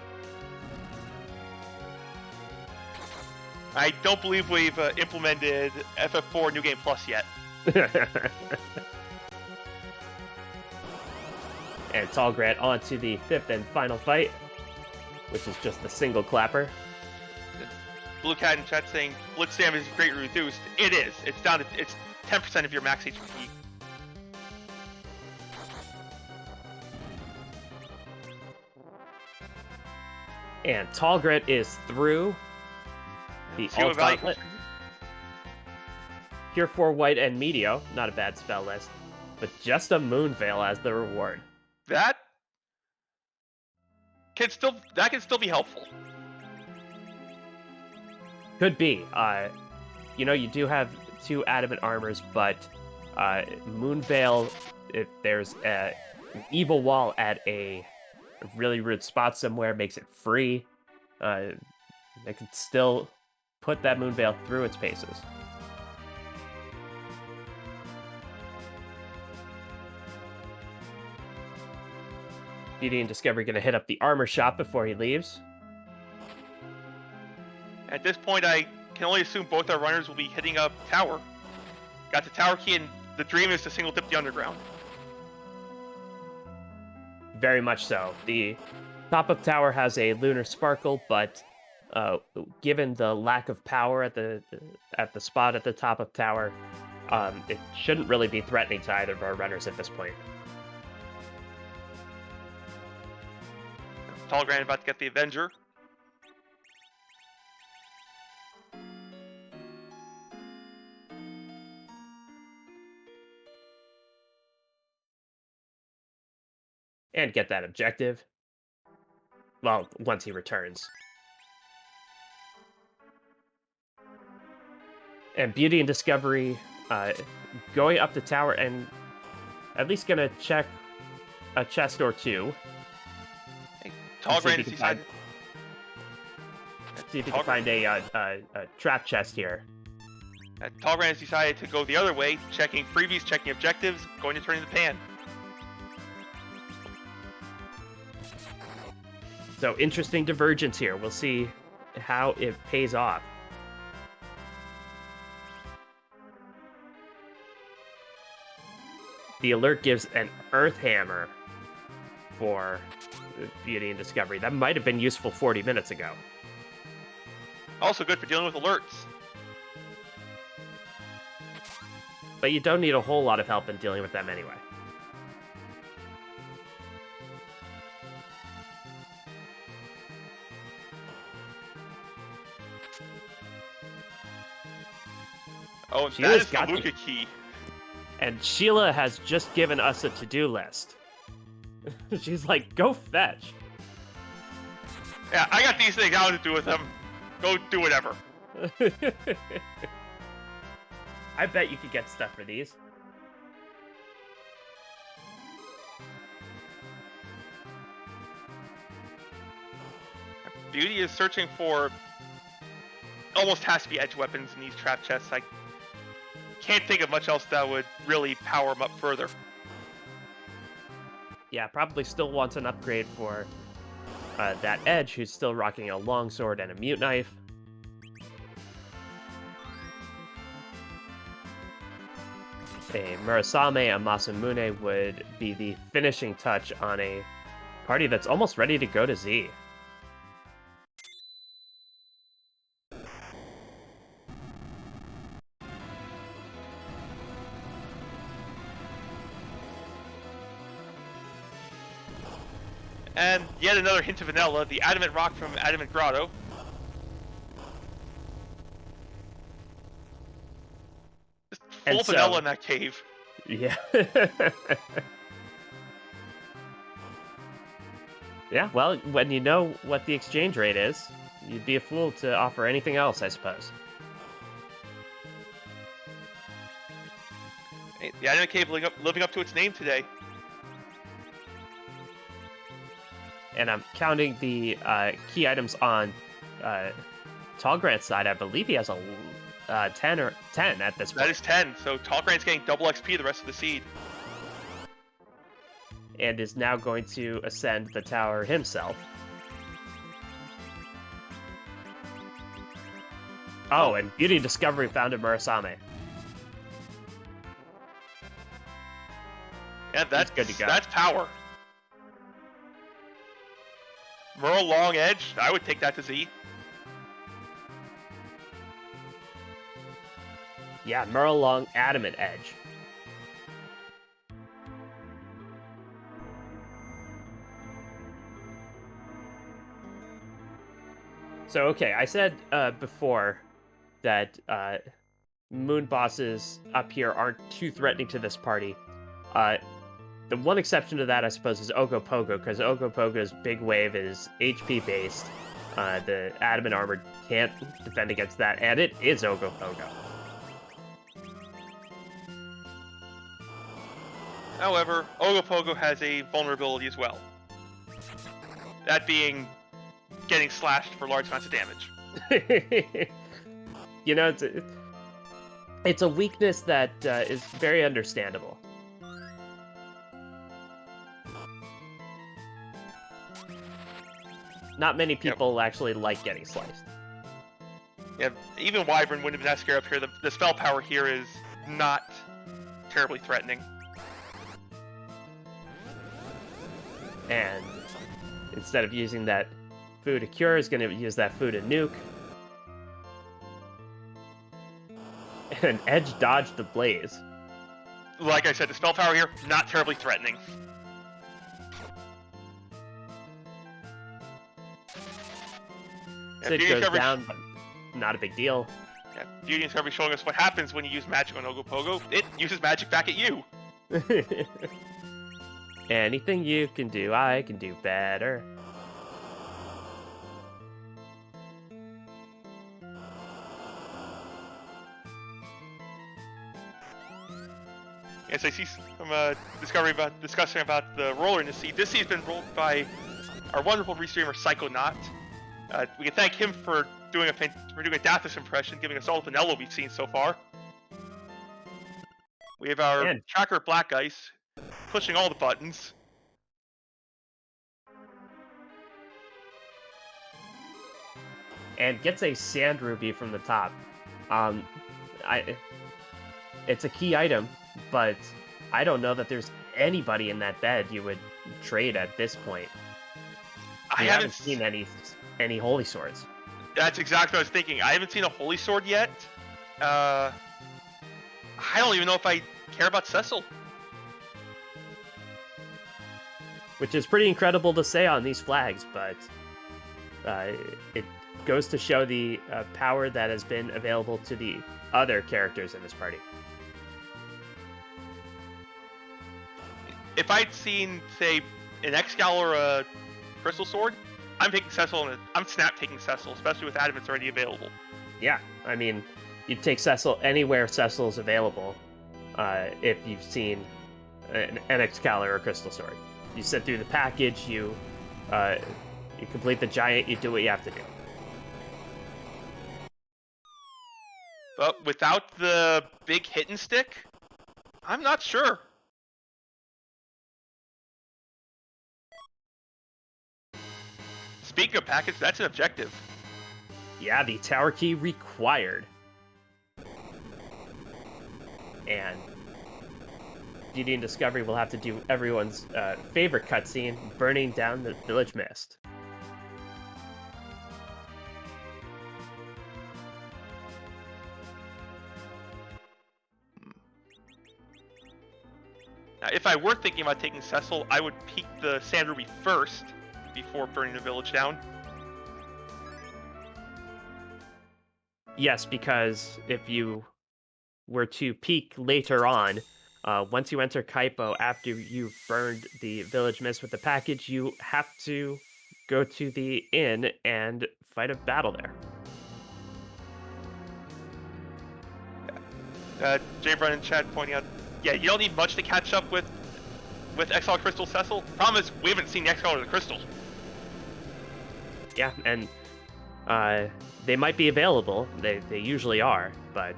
I don't believe we've implemented FF4 New Game Plus yet. And Tallgrant on to the 5th and final fight, which is just a single clapper. Blue Cat in chat saying blitz damage is greatly reduced. It is. It's down to 10% of your max HP. And Tallgrant is through the alt gauntlet. Pure 4 white and Meteo, not a bad spell list, but just a Moon Veil as the reward. That can still be helpful. Could be. You know, you do have 2 adamant armors, but Moon Veil, if there's an evil wall at a really rude spot somewhere, makes it free. They can still put that Moon Veil through its paces. BeautyInDiscovery going to hit up the armor shop before he leaves. At this point, I can only assume both our runners will be hitting up tower. Got the tower key, and the dream is to single tip the underground. Very much so. The top of tower has a lunar sparkle, but given the lack of power at the spot at the top of tower, it shouldn't really be threatening to either of our runners at this point. Tallgrant about to get the Avenger. And get that objective. Well, once he returns. And BeautyInDiscovery going up the tower and at least gonna check a chest or two. Tallgrant is decided. See if he can find a trap chest here. Tallgrant has decided to go the other way, checking freebies, checking objectives, going to turn in the pan. So interesting divergence here. We'll see how it pays off. The alert gives an Earth Hammer for BeautyInDiscovery. That might have been useful 40 minutes ago. Also good for dealing with alerts. But you don't need a whole lot of help in dealing with them anyway. Oh, and Sheila's that is the Luca key. And Sheila has just given us a to-do list. She's like, go fetch. Yeah, I got these things. I want to do with them. Go do whatever. I bet you could get stuff for these. Beauty is searching for... Almost has to be edge weapons in these trap chests. I can't think of much else that would really power them up further. Yeah, probably still wants an upgrade for that Edge, who's still rocking a longsword and a mute knife. A Murasame and Masamune would be the finishing touch on a party that's almost ready to go to Z. And yet another hint of vanilla, the Adamant Rock from Adamant Grotto. Just full vanilla in that cave. Yeah. Yeah, well, when you know what the exchange rate is, you'd be a fool to offer anything else, I suppose. Hey, the Adamant Cave living up to its name today. And I'm counting the key items on Tallgrant's side. I believe he has a 10 at this point. That is 10, so Tallgrant's getting double XP the rest of the seed. And is now going to ascend the tower himself. Oh, and BeautyInDiscovery found a Murasame. Yeah, that's good to go. That's power. Merle Long Edge, I would take that to Z. Yeah, Merle Long Adamant Edge. So, okay, I said before that moon bosses up here aren't too threatening to this party. The one exception to that, I suppose, is Ogopogo, because Ogopogo's big wave is HP based. The Adamant Armor can't defend against that, and it is Ogopogo. However, Ogopogo has a vulnerability as well. That being getting slashed for large amounts of damage. You know, it's a weakness that is very understandable. Not many people actually like getting sliced. Yeah, even Wyvern wouldn't have been that scared up here. The spell power here is not terribly threatening. And instead of using that food to cure, is going to use that food to nuke. And Edge dodged the blaze. Like I said, the spell power here, not terribly threatening. Sid goes down, but not a big deal. Yeah, BeautyInDiscovery showing us what happens when you use magic on Ogopogo. It uses magic back at you. Anything you can do, I can do better. Yes, I see some discussing about the roller in the seed. This seed's been rolled by our wonderful restreamer Psychonaut. We can thank him for doing a Dathis impression, giving us all the vanilla we've seen so far. We have our tracker Black Ice pushing all the buttons. And gets a Sand Ruby from the top. It's a key item, but I don't know that there's anybody in that bed you would trade at this point. I haven't seen any Holy Swords. That's exactly what I was thinking. I haven't seen a Holy Sword yet. I don't even know if I care about Cecil. Which is pretty incredible to say on these flags, but it goes to show the power that has been available to the other characters in this party. If I'd seen, say, an Excal or a Crystal Sword, I'm taking Cecil, and I'm snap taking Cecil, especially with Adamant's already available. Yeah, I mean, you'd take Cecil anywhere Cecil's available if you've seen an Excal or a Crystal Sword. You sit through the package, you complete the giant, you do what you have to do. But without the big hit and stick, I'm not sure. Speaking of package, that's an objective. Yeah, the tower key required. And BeautyInDiscovery will have to do everyone's favorite cutscene, burning down the village mist. Now, if I were thinking about taking Cecil, I would peek the Sand Ruby first, before burning the village down. Yes, because if you were to peek later on, once you enter Kaipo after you've burned the village mist with the package, you have to go to the inn and fight a battle there. Jay Brun in chat pointing out, yeah, you don't need much to catch up with Exile Crystal Cecil. Problem is, we haven't seen the Exile or the Crystal. Yeah, and they might be available. They usually are, but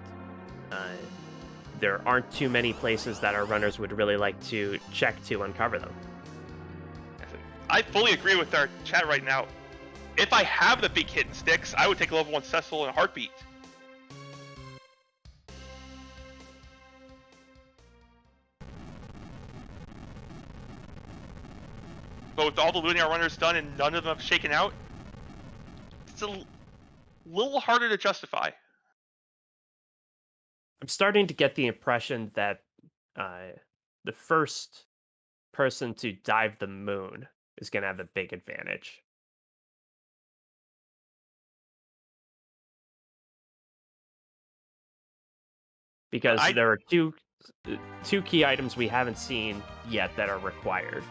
there aren't too many places that our runners would really like to check to uncover them. I fully agree with our chat right now. If I have the big hit sticks, I would take a level 1 Cecil in a heartbeat. But with all the looting our runners done and none of them have shaken out, it's a little harder to justify. I'm starting to get the impression that the first person to dive the moon is going to have a big advantage. Because there are two key items we haven't seen yet that are required.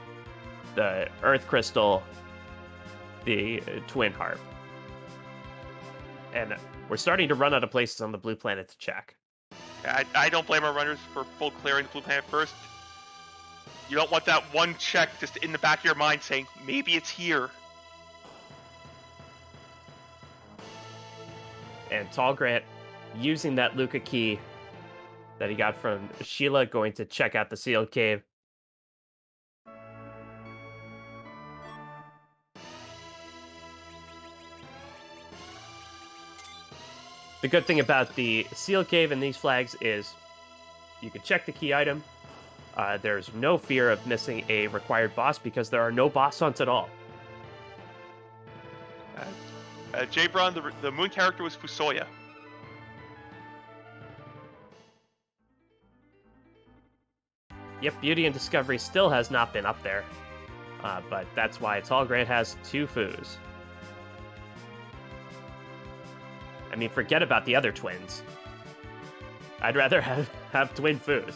The Earth Crystal, the Twin Harp. And we're starting to run out of places on the Blue Planet to check. I don't blame our runners for full clearing the Blue Planet first. You don't want that one check just in the back of your mind saying, maybe it's here. And Tallgrant, using that Luca key that he got from Sheila, going to check out the sealed cave. The good thing about the sealed cave and these flags is you can check the key item. There's no fear of missing a required boss because there are no boss hunts at all. Jay Braun, the moon character was Fusoya. Yep, BeautyInDiscovery still has not been up there. But that's why Tallgrant has 2 foos. I mean, forget about the other twins. I'd rather have twin foos.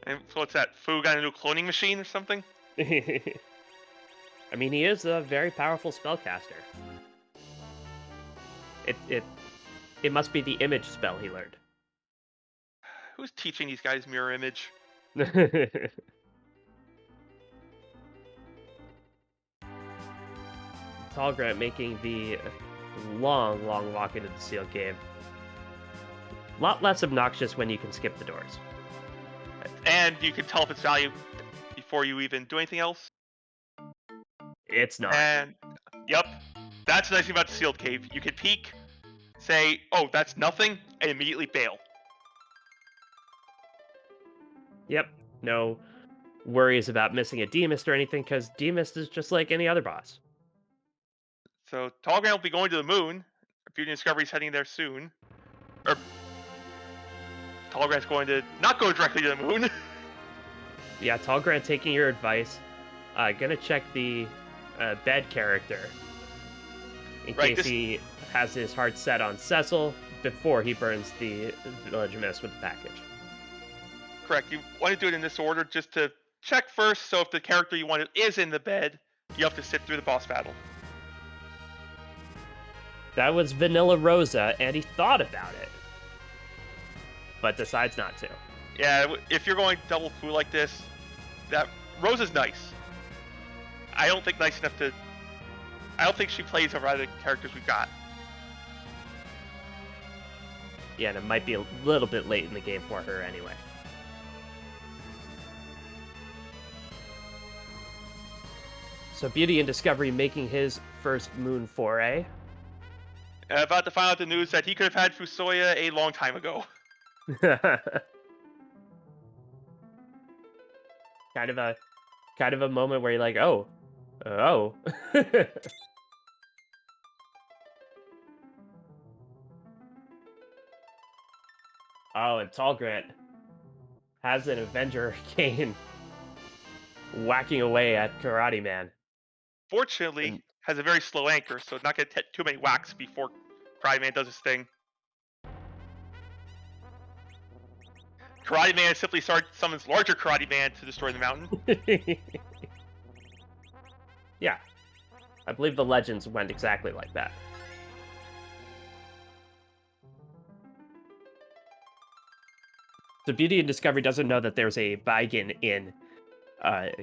And so what's that? Fu got a new cloning machine or something? I mean, he is a very powerful spellcaster. It must be the image spell he learned. Who's teaching these guys mirror image? Tallgrant making the long walk into the sealed cave. A lot less obnoxious when you can skip the doors. And you can tell if it's value before you even do anything else. It's not. And, yep, that's the nice thing about the sealed cave. You can peek, say, oh, that's nothing, and immediately bail. Yep, no worries about missing a D-Mist or anything, because D-Mist is just like any other boss. So, Tallgrant will be going to the moon. BeautyInDiscovery's heading there soon. Or, Tallgrant's going to not go directly to the moon. Yeah, Tallgrant taking your advice. Gonna check the bed character in case he has his heart set on Cecil before he burns the village mist with the package. Correct. You want to do it in this order just to check first, so if the character you wanted is in the bed, you have to sit through the boss battle. That was Vanilla Rosa, and he thought about it, but decides not to. Yeah, if you're going double Fu like this, that Rosa's nice. I don't think nice enough to... I don't think she plays over other characters we've got. Yeah, and it might be a little bit late in the game for her anyway. So BeautyInDiscovery making his first moon foray. About to find out the news that he could have had Fusoya a long time ago. kind of a moment where you're like, oh. Oh, and Tallgrant has an Avenger Arcane whacking away at Karate Man. Fortunately, And has a very slow anchor, so it's not going to take too many whacks before Karate Man does his thing. Karate Man simply summons larger Karate Man to destroy the mountain. yeah, I believe the legends went exactly like that. So Beauty and Discovery doesn't know that there's a Baigen in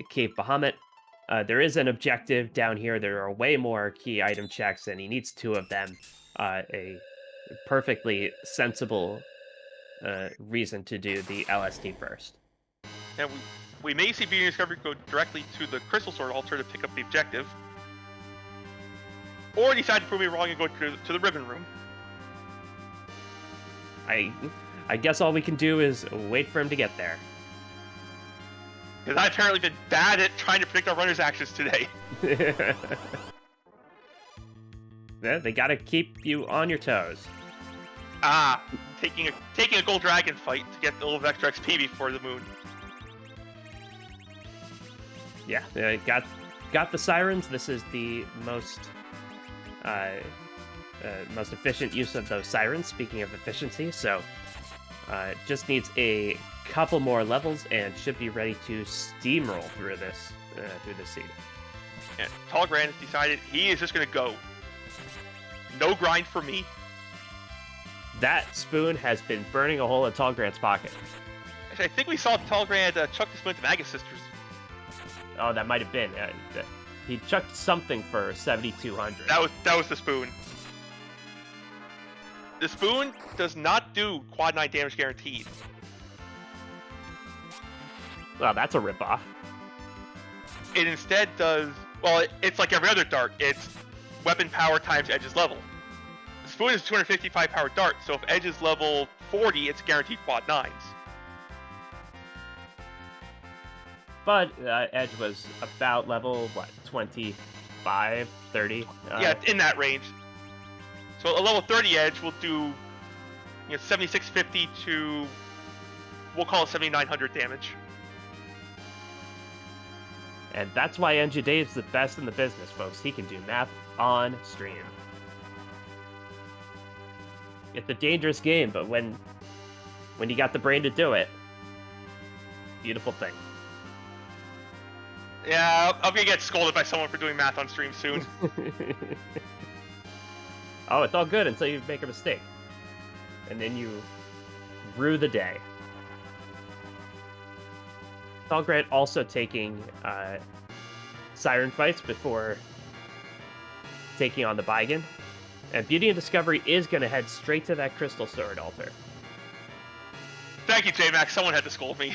Cave Bahamut. There is an objective down here. There are way more key item checks, and he needs 2 of them. A perfectly sensible reason to do the LST first. And we may see Beauty and Discovery go directly to the Crystal Sword altar to pick up the objective. Or decide to prove me wrong and go to the Ribbon Room. I guess all we can do is wait for him to get there. Because I've apparently been bad at trying to predict our runners' actions today. Yeah, they gotta keep you on your toes. Taking a gold dragon fight to get a little extra XP before the moon. Yeah, got the sirens. This is the most efficient use of those sirens. Speaking of efficiency, so just needs a couple more levels and should be ready to steamroll through this seed. And Tallgrant has decided he is just going to go. No grind for me. That spoon has been burning a hole in Tallgrant's pocket. Actually, I think we saw Tallgrant chuck the spoon to Aegis Sisters. Oh, that might have been. He chucked something for 7,200. That was the spoon. The spoon does not do quad 9 damage guaranteed. Well, that's a ripoff. It instead does, well, it's like every other dart. It's weapon power times Edge's level. The spoon is a 255 power dart, so if Edge is level 40, it's guaranteed quad 9s. But Edge was about level, 25, 30? Yeah, in that range. So a level 30 Edge will do 7650 to, we'll call it 7900 damage. And that's why NG Dave's the best in the business, folks. He can do math on stream. It's a dangerous game, but when you got the brain to do it, beautiful thing. Yeah, I'm gonna get scolded by someone for doing math on stream soon. Oh, it's all good until you make a mistake. And then you rue the day. Tallgrant also taking siren fights before taking on the Baigen. And Beauty and Discovery is going to head straight to that Crystal Sword altar. Thank you, J-Max. Someone had to scold me.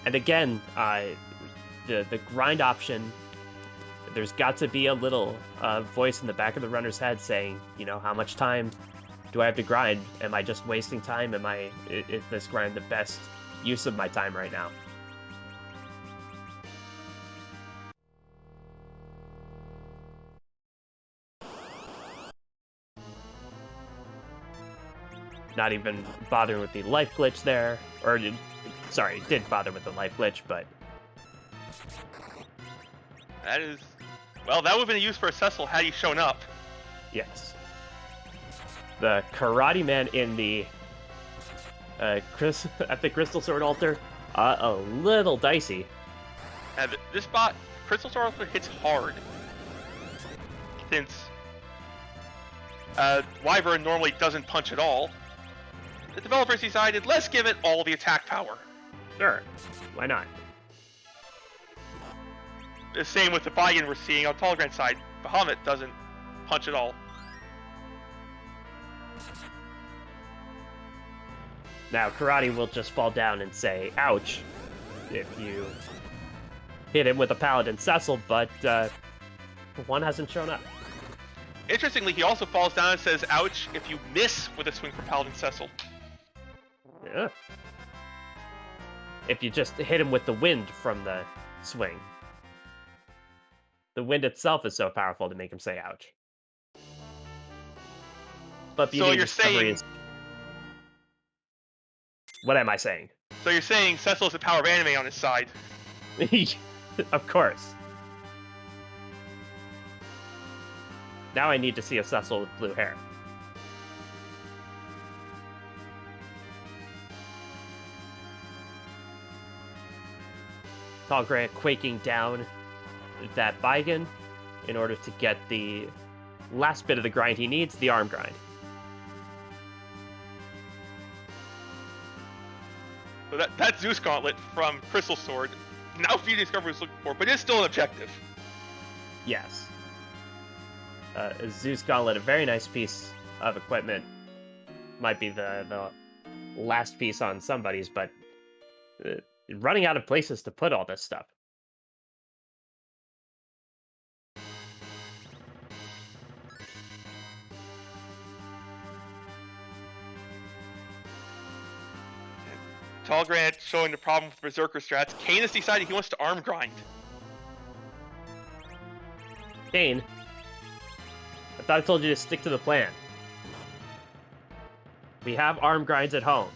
And again, the grind option, there's got to be a little voice in the back of the runner's head saying, how much time do I have to grind? Am I just wasting time? Is this grind the best use of my time right now? Not even bothering with the life glitch there, or sorry, did bother with the life glitch, but that would have been a use for a Cecil had he shown up. Yes. The Karate Man in the at the Crystal Sword altar, a little dicey. And this spot, Crystal Sword altar hits hard. Since Wyvern normally doesn't punch at all, the developers decided, let's give it all the attack power. Sure, why not? The same with the Baigen we're seeing on Tallgrant's side. Bahamut doesn't punch at all. Now, Karate will just fall down and say, ouch, if you hit him with a Paladin Cecil, but one hasn't shown up. Interestingly, he also falls down and says, ouch, if you miss with a swing from Paladin Cecil. Yeah. If you just hit him with the wind from the swing. The wind itself is so powerful to make him say ouch. But So Beauty and you're Discovery saying, is... What am I saying? so you're saying Cecil has the power of anime on his side. Of course. Now I need to see a Cecil with blue hair. Tallgrant quaking down that Baigen in order to get the last bit of the grind he needs, the arm grind. So that Zeus Gauntlet from Crystal Sword, now Beauty Discovery was looking for, but it's still an objective. Yes. Zeus Gauntlet, a very nice piece of equipment. Might be the last piece on somebody's, but running out of places to put all this stuff. Tallgrant showing the problem with Berserker strats. Kane has decided he wants to arm grind. Kane, I thought I told you to stick to the plan. We have arm grinds at home.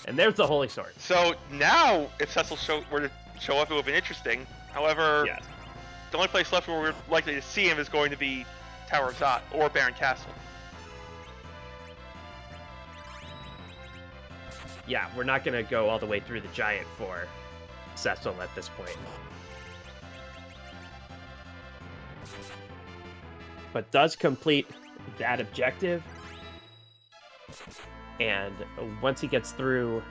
And there's the Holy Sword. So now, if Cecil were to show up, it would have been interesting. However, Yes. the only place left where we're likely to see him is going to be Tower of Zot or Baron Castle. Yeah, we're not going to go all the way through the giant for Cecil at this point. But does complete that objective. And once he gets through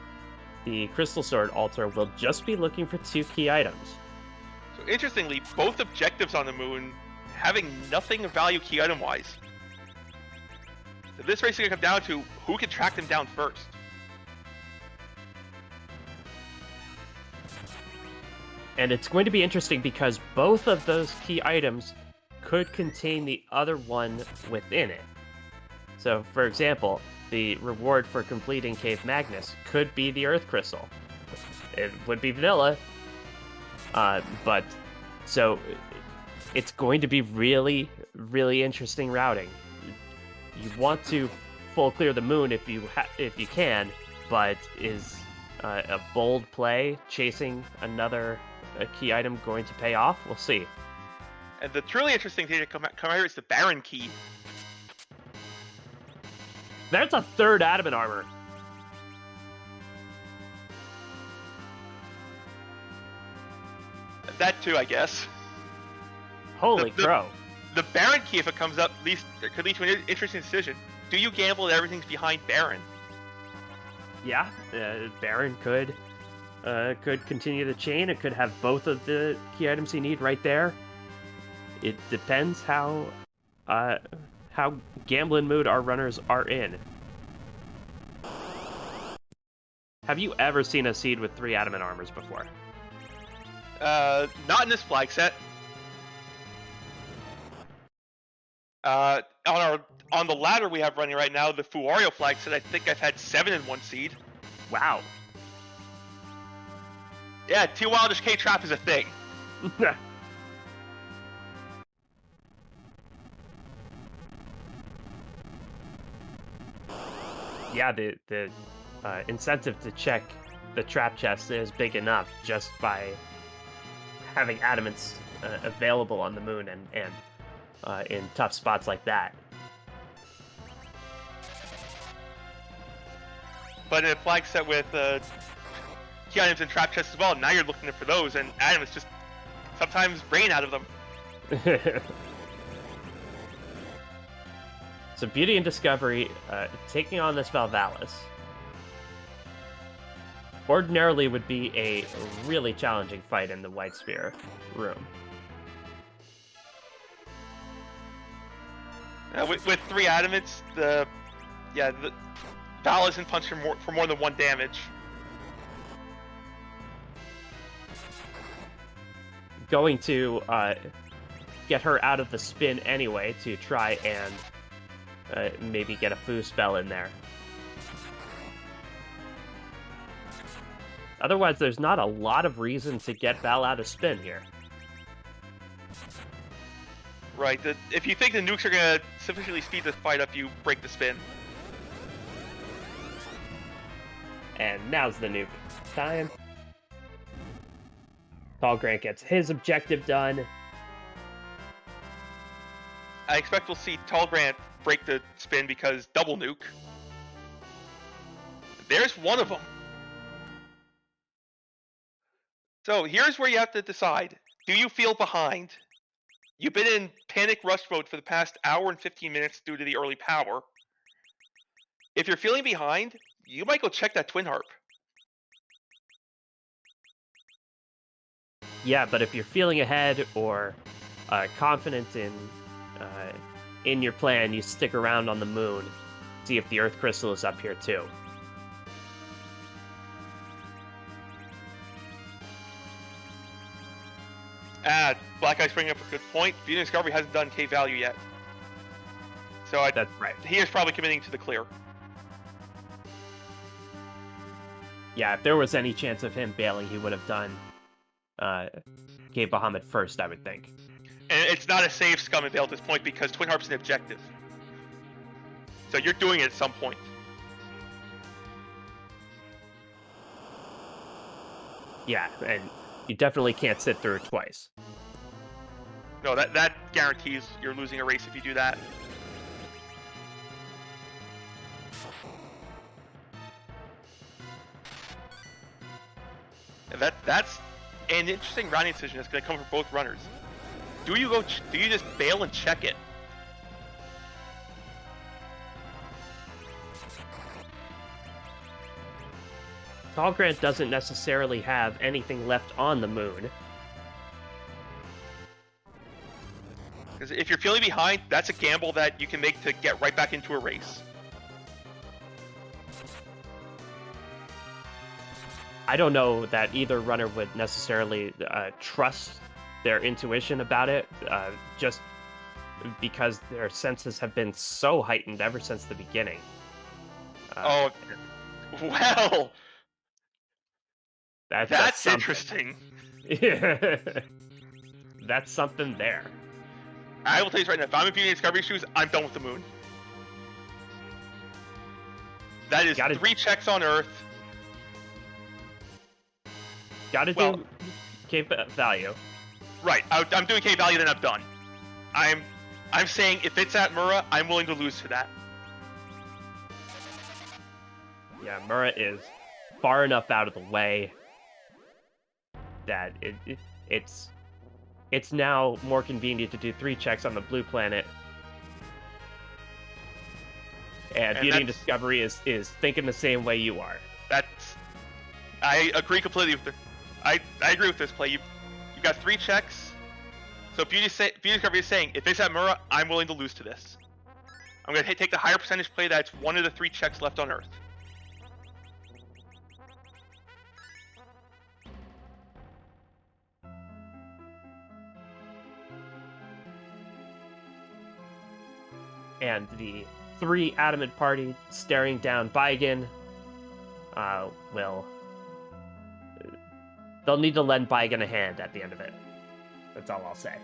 the Crystal Sword altar, we'll just be looking for 2 key items. So interestingly, both objectives on the moon having nothing of value key item wise. So this race is going to come down to who can track them down first. And it's going to be interesting because both of those key items could contain the other one within it. So, for example, the reward for completing Cave Magnus could be the Earth Crystal. It would be vanilla, but so it's going to be really, really interesting routing. You want to full clear the moon if you can, but is a bold play chasing another key item going to pay off? We'll see. And the truly interesting thing to come out here is the Baron key. That's a 3rd adamant armor. That too, I guess. Holy crow. The Baron key, if it comes up, could lead to an interesting decision. Do you gamble that everything's behind Baron? Yeah, Baron could continue the chain. It could have both of the key items you need right there. It depends how gambling mood our runners are in. Have you ever seen a seed with 3 adamant armors before? Not in this flag set. On the ladder we have running right now, the Fuario flag set, I think I've had 7 in one seed. Wow. Yeah, T Wildish K Trap is a thing. Yeah, the incentive to check the trap chest is big enough just by having adamants available on the moon and in tough spots like that. But in a flag set with key items and trap chests as well, now you're looking for those, and adamants just sometimes rain out of them. So Beauty and Discovery taking on this Valvalis ordinarily would be a really challenging fight in the White Spear room. With 3 adamants, the Val isn't punched for more than 1 damage. Going to get her out of the spin anyway to try and maybe get a foo spell in there. Otherwise, there's not a lot of reason to get Val out of spin here. Right. If you think the nukes are gonna sufficiently speed this fight up, you break the spin. And now's the nuke time. Tallgrant gets his objective done. I expect we'll see Tallgrant break the spin because double nuke. There's one of them. So here's where you have to decide. Do you feel behind? You've been in panic rush mode for the past hour and 15 minutes due to the early power. If you're feeling behind, you might go check that Twin Harp. Yeah, but if you're feeling ahead or confident in your plan, you stick around on the moon, see if the Earth Crystal is up here too. Black Eye's bringing up a good point. BeautyInDiscovery hasn't done K value yet. So That's right. He is probably committing to the clear. Yeah, if there was any chance of him bailing, he would have done K Bahamut first, I would think. And it's not a safe scum and bail at this point because Twin Harp's an objective. So you're doing it at some point. Yeah, and you definitely can't sit through it twice. No, that guarantees you're losing a race if you do that. And that's an interesting rounding decision that's going to come from both runners. Do you just bail and check it? Tallgrant doesn't necessarily have anything left on the moon. Because if you're feeling behind, that's a gamble that you can make to get right back into a race. I don't know that either runner would necessarily trust their intuition about it, just because their senses have been so heightened ever since the beginning. Well, that's interesting. That's something there. I will tell you this right now, if I'm in BeautyInDiscovery shoes, I'm done with the moon. That is 3 checks on Earth. Gotta do K value. Right, I'm doing K value, then I'm done. I'm saying if it's at Mura, I'm willing to lose to that. Yeah, Mura is far enough out of the way that it's now more convenient to do 3 checks on the blue planet. And BeautyInDiscovery is thinking the same way you are. I agree completely with this. I agree with this play. You've got 3 checks. So BeautyInDiscovery is saying, if it's at Mura, I'm willing to lose to this. I'm going to take the higher percentage play that's one of the 3 checks left on Earth. And the 3 Adamant party staring down Baigan they'll need to lend Baigan a hand at the end of it. That's all I'll say.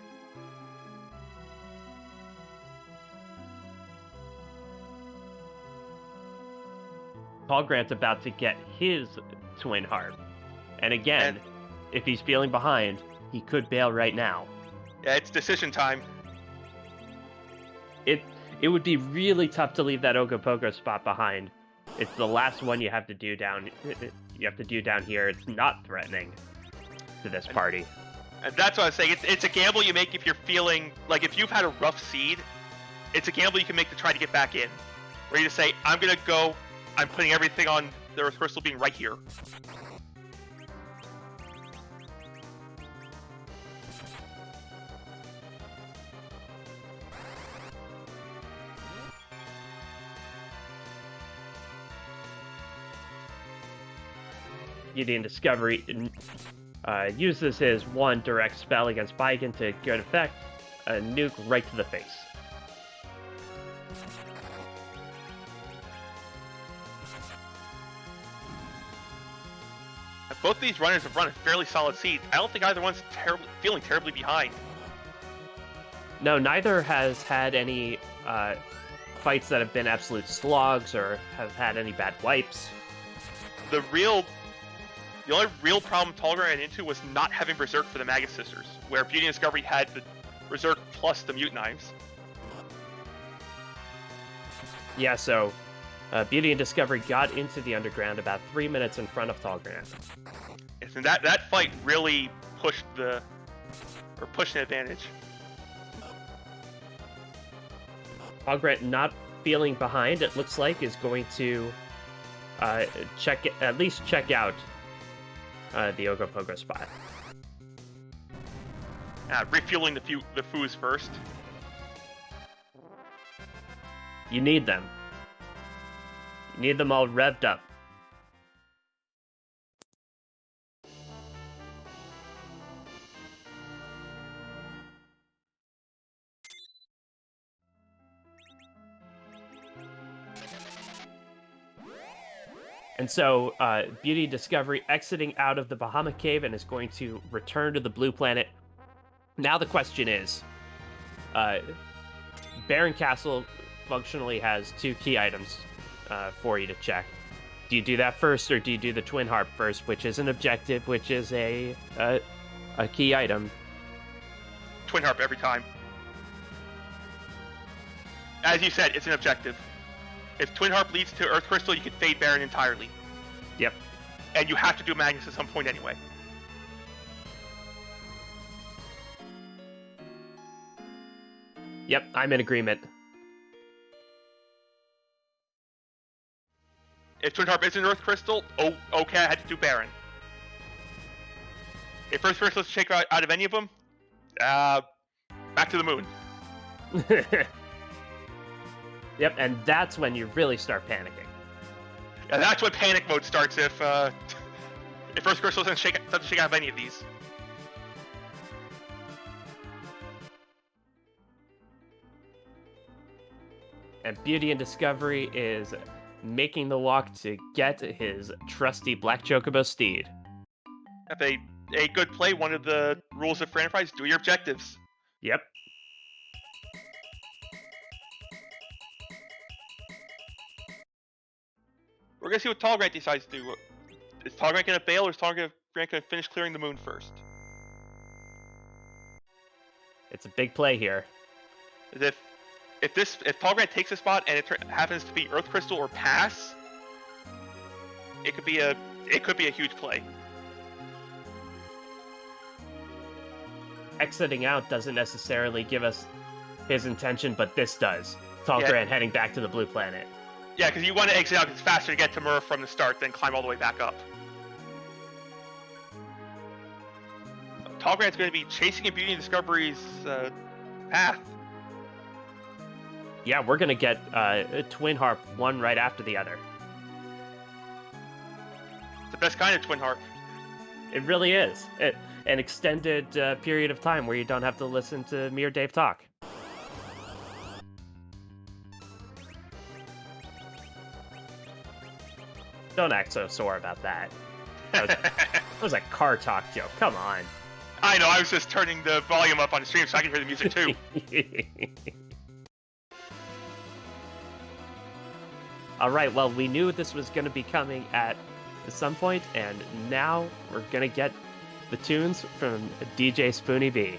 Tallgrant's about to get his Twin Harp. And again, if he's feeling behind, he could bail right now. Yeah, it's decision time. It would be really tough to leave that Ogopogo spot behind. It's the last one you have to do down. You have to do down here. It's not threatening to this party. And that's what I was saying. It's a gamble you make if you're feeling like if you've had a rough seed. It's a gamble you can make to try to get back in. Where you just say, I'm gonna go. I'm putting everything on the Earth Crystal being right here. BeautyInDiscovery uses his 1 direct spell against Baigan to good effect, a nuke right to the face. Both these runners have run a fairly solid seed. I don't think either one's feeling terribly behind. No, neither has had any fights that have been absolute slogs or have had any bad wipes. The only real problem Tallgrant ran into was not having Berserk for the Magus Sisters, where Beauty and Discovery had the Berserk plus the Mute Knives. Yeah, so Beauty and Discovery got into the underground about 3 minutes in front of Tallgrant. Yes, and that fight really pushed an advantage. Tallgrant not feeling behind, it looks like, is going to at least check out the Ogopogo spot. Refueling the foos first. You need them. You need them all revved up. And so, Beauty Discovery exiting out of the Bahamut Cave and is going to return to the Blue Planet. Now the question is, Baron Castle functionally has 2 key items for you to check. Do you do that first, or do you do the Twin Harp first, which is an objective, which is a key item? Twin Harp every time. As you said, it's an objective. If Twin Harp leads to Earth Crystal, you can fade Baron entirely. Yep. And you have to do Magnus at some point anyway. Yep, I'm in agreement. If Twin Harp isn't Earth Crystal, okay, I had to do Baron. If Earth Crystal is shake out of any of them, back to the moon. Yep, and that's when you really start panicking. Yeah, that's when panic mode starts if Earth Crystal doesn't shake out of any of these. And Beauty and Discovery is making the walk to get his trusty Black Chocobo steed. If a good play, one of the rules of free enterprise, do your objectives. Yep. We're gonna see what Tallgrant decides to do. Is Tallgrant gonna bail, or is Tallgrant gonna finish clearing the moon first? It's a big play here. If Tallgrant takes a spot and it happens to be Earth Crystal or pass, it could be a huge play. Exiting out doesn't necessarily give us his intention, but this does. Tallgrant heading back to the Blue Planet. Yeah, because you want to exit out because it's faster to get to Murph from the start than climb all the way back up. Tallgrant's going to be chasing in Beauty and Discovery's path. Yeah, we're going to get a Twin Harp one right after the other. It's the best kind of Twin Harp. It really is. An extended period of time where you don't have to listen to me or Dave talk. Don't act so sore about that. That was a car talk joke. Come on. I know, I was just turning the volume up on the stream so I can hear the music too. All right, well, we knew this was going to be coming at some point, and now we're going to get the tunes from DJ Spoony B.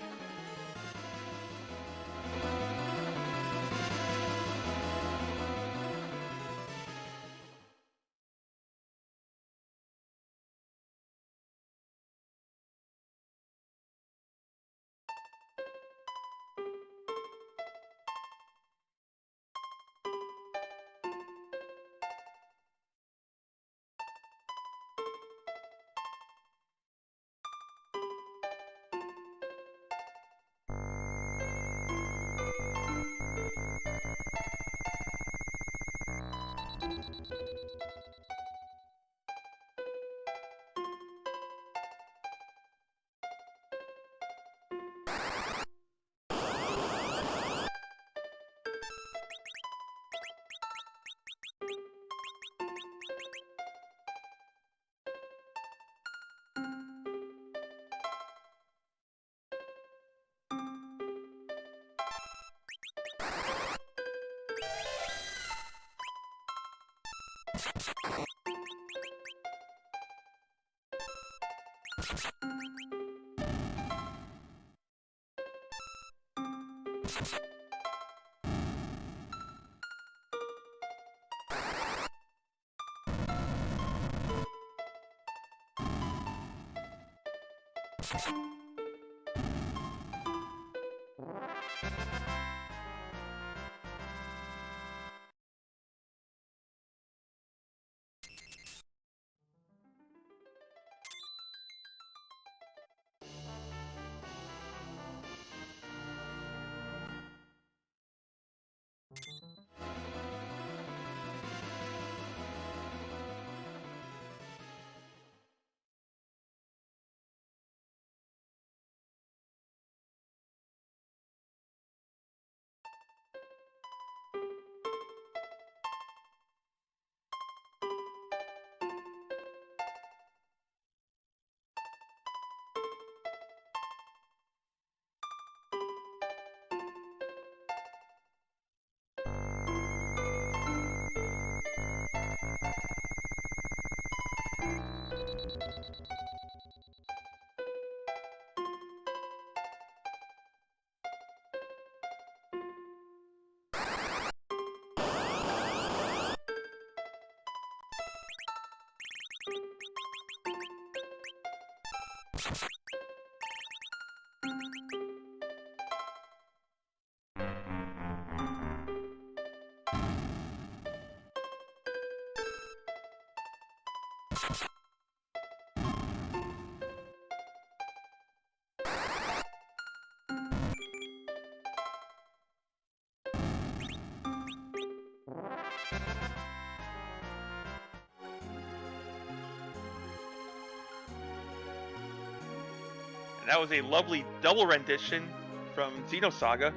And that was a lovely double rendition from Xenosaga.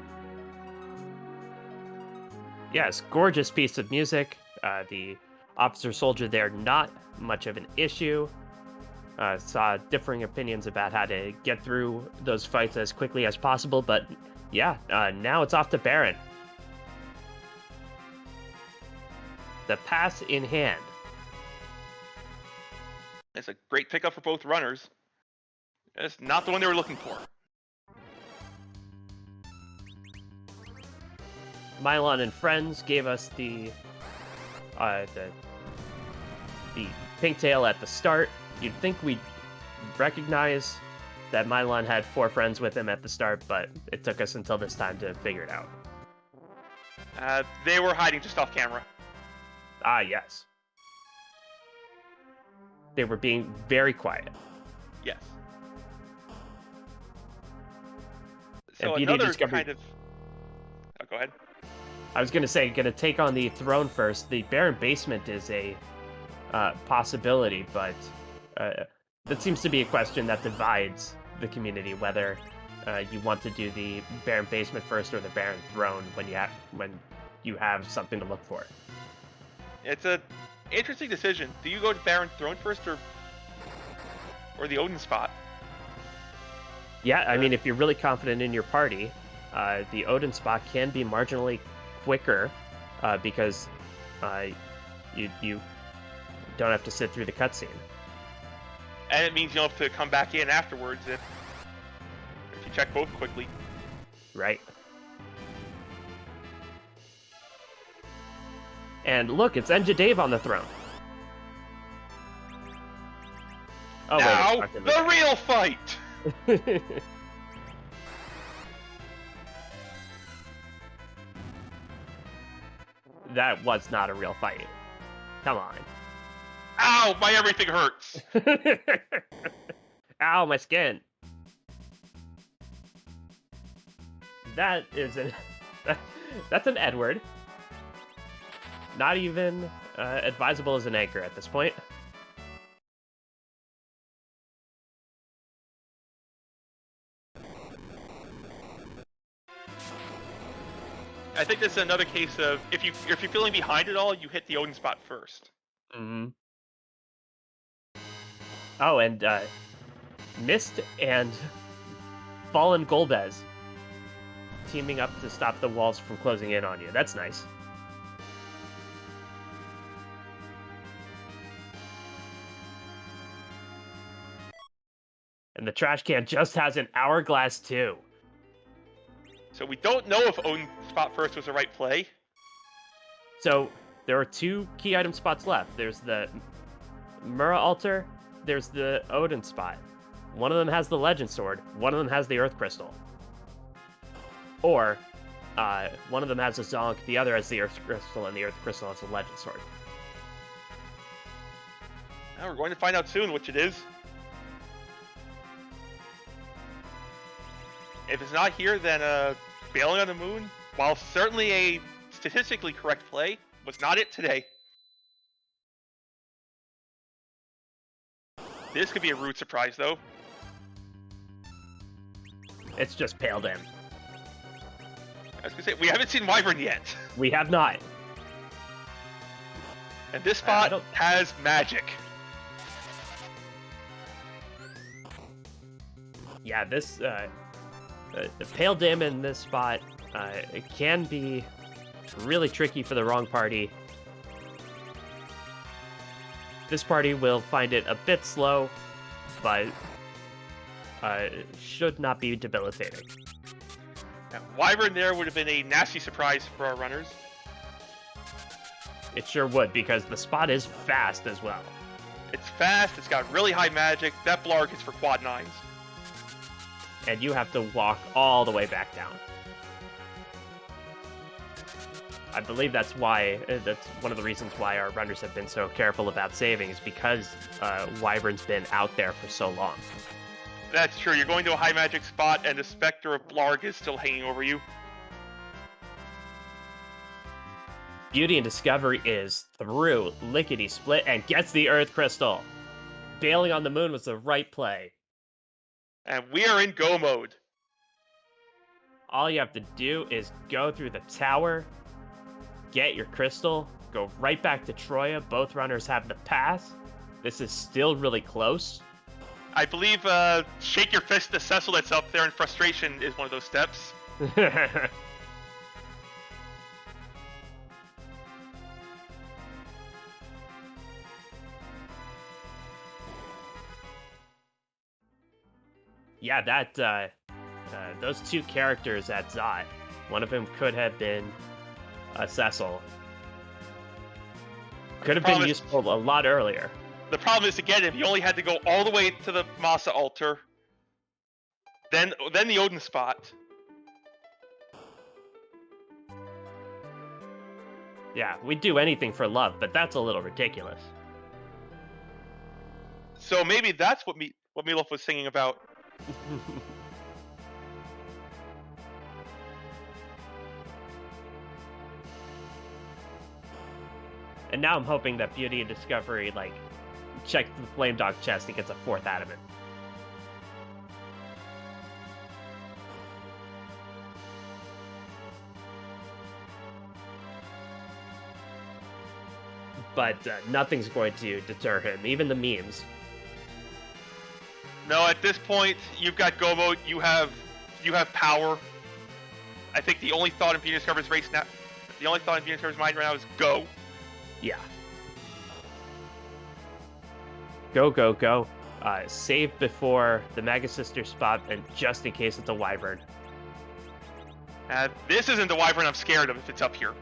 Yes, gorgeous piece of music. The officer soldier there, not much of an issue. Saw differing opinions about how to get through those fights as quickly as possible, but yeah, now it's off to Baron. The pass in hand. It's a great pickup for both runners. It's not the one they were looking for. Mylon and friends gave us the pink tail at the start. You'd think we'd recognize that Mylon had 4 friends with him at the start, but it took us until this time to figure it out. They were hiding just off camera. Ah, yes. They were being very quiet. Yes. So And another BeautyInDiscovery... kind of... Oh, go ahead. I was going to say, going to take on the throne first. The Baron basement is a possibility, but that seems to be a question that divides the community, whether you want to do the Baron basement first or the Baron throne when you have something to look for. It's a interesting decision. Do you go to Baron throne first or the Odin spot? Yeah, I mean, if you're really confident in your party, the Odin spot can be marginally quicker because you don't have to sit through the cutscene. And it means you don't have to come back in afterwards if you check both quickly. Right. And look, it's Enja Dave on the throne. Oh, now, wait, it's the real fight! That was not a real fight. Come on. Ow, my everything hurts! Ow, my skin. That is that's an Edward. Not even advisable as an anchor at this point. I think this is another case of if you're feeling behind it all, you hit the Odin spot first. Mm-hmm. Oh, and Mist and Fallen Golbez teaming up to stop the walls from closing in on you. That's nice. And the trash can just has an hourglass too. So we don't know if Odin spot first was the right play. So there are 2 key item spots left. There's the Mura altar, there's the Odin spot. One of them has the legend sword, one of them has the earth crystal. Or one of them has a zonk, the other has the earth crystal, and the earth crystal has a legend sword. Now we're going to find out soon which it is. If it's not here, then bailing on the moon, while certainly a statistically correct play, was not it today. This could be a rude surprise, though. It's just Pale Dim. I was going to say, we haven't seen Wyvern yet. We have not. And this spot has magic. Yeah, this... the Pale Dim in this spot it can be really tricky for the wrong party. This party will find it a bit slow, but should not be debilitating. Now, Wyvern there would have been a nasty surprise for our runners. It sure would, because the spot is fast as well. It's fast, it's got really high magic. That Blarg is for quad 9s. And you have to walk all the way back down. I believe that's one of the reasons why our runners have been so careful about saving, is because Wyvern's been out there for so long. That's true. You're going to a high magic spot, and the Spectre of Blarg is still hanging over you. BeautyInDiscovery is through lickety split and gets the Earth Crystal. Bailing on the moon was the right play. And we are in go mode. All you have to do is go through the tower, get your crystal, go right back to Troya. Both runners have the pass. This is still really close. I believe shake your fist to Cecil that's up there in frustration is one of those steps. Yeah, that those 2 characters at Zot, one of them could have been Cecil. Could have been useful a lot earlier. The problem is to get him, you only had to go all the way to the Masa altar, then the Odin spot. Yeah, we'd do anything for love, but that's a little ridiculous. So maybe that's what Meatloaf was singing about. And now I'm hoping that BeautyInDiscovery, checks the Flame Dog chest and gets a 4th Adamant. But nothing's going to deter him, even the memes. No, at this point, you've got go mode, you have power. I think the only thought in BeautyInDiscovery's race now, the only thought in BeautyInDiscovery's mind right now is go. Yeah. Go, go, go. Save before the Mega Sister spot, and just in case it's a Wyvern. This isn't the Wyvern I'm scared of if it's up here.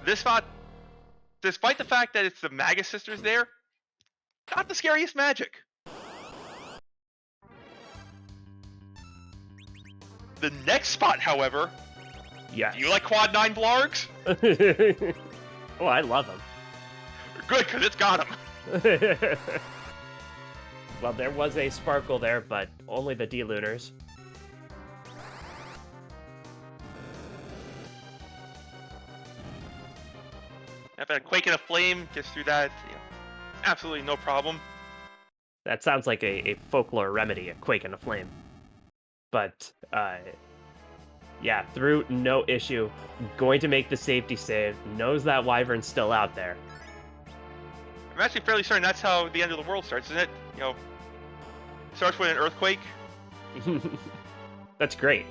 This spot, despite the fact that it's the Magus Sisters there, not the scariest magic. The next spot, however, yes. Do you like quad 9 Blargs? Oh, I love them. Good, because it's got them. Well, there was a sparkle there, but only the D-Lunars. If a Quake and a Flame gets through that, absolutely no problem. That sounds like a folklore remedy, a Quake and a Flame. But, yeah, through no issue. Going to make the safety save. Knows that Wyvern's still out there. I'm actually fairly certain that's how the end of the world starts, isn't it? Starts with an earthquake, That's great.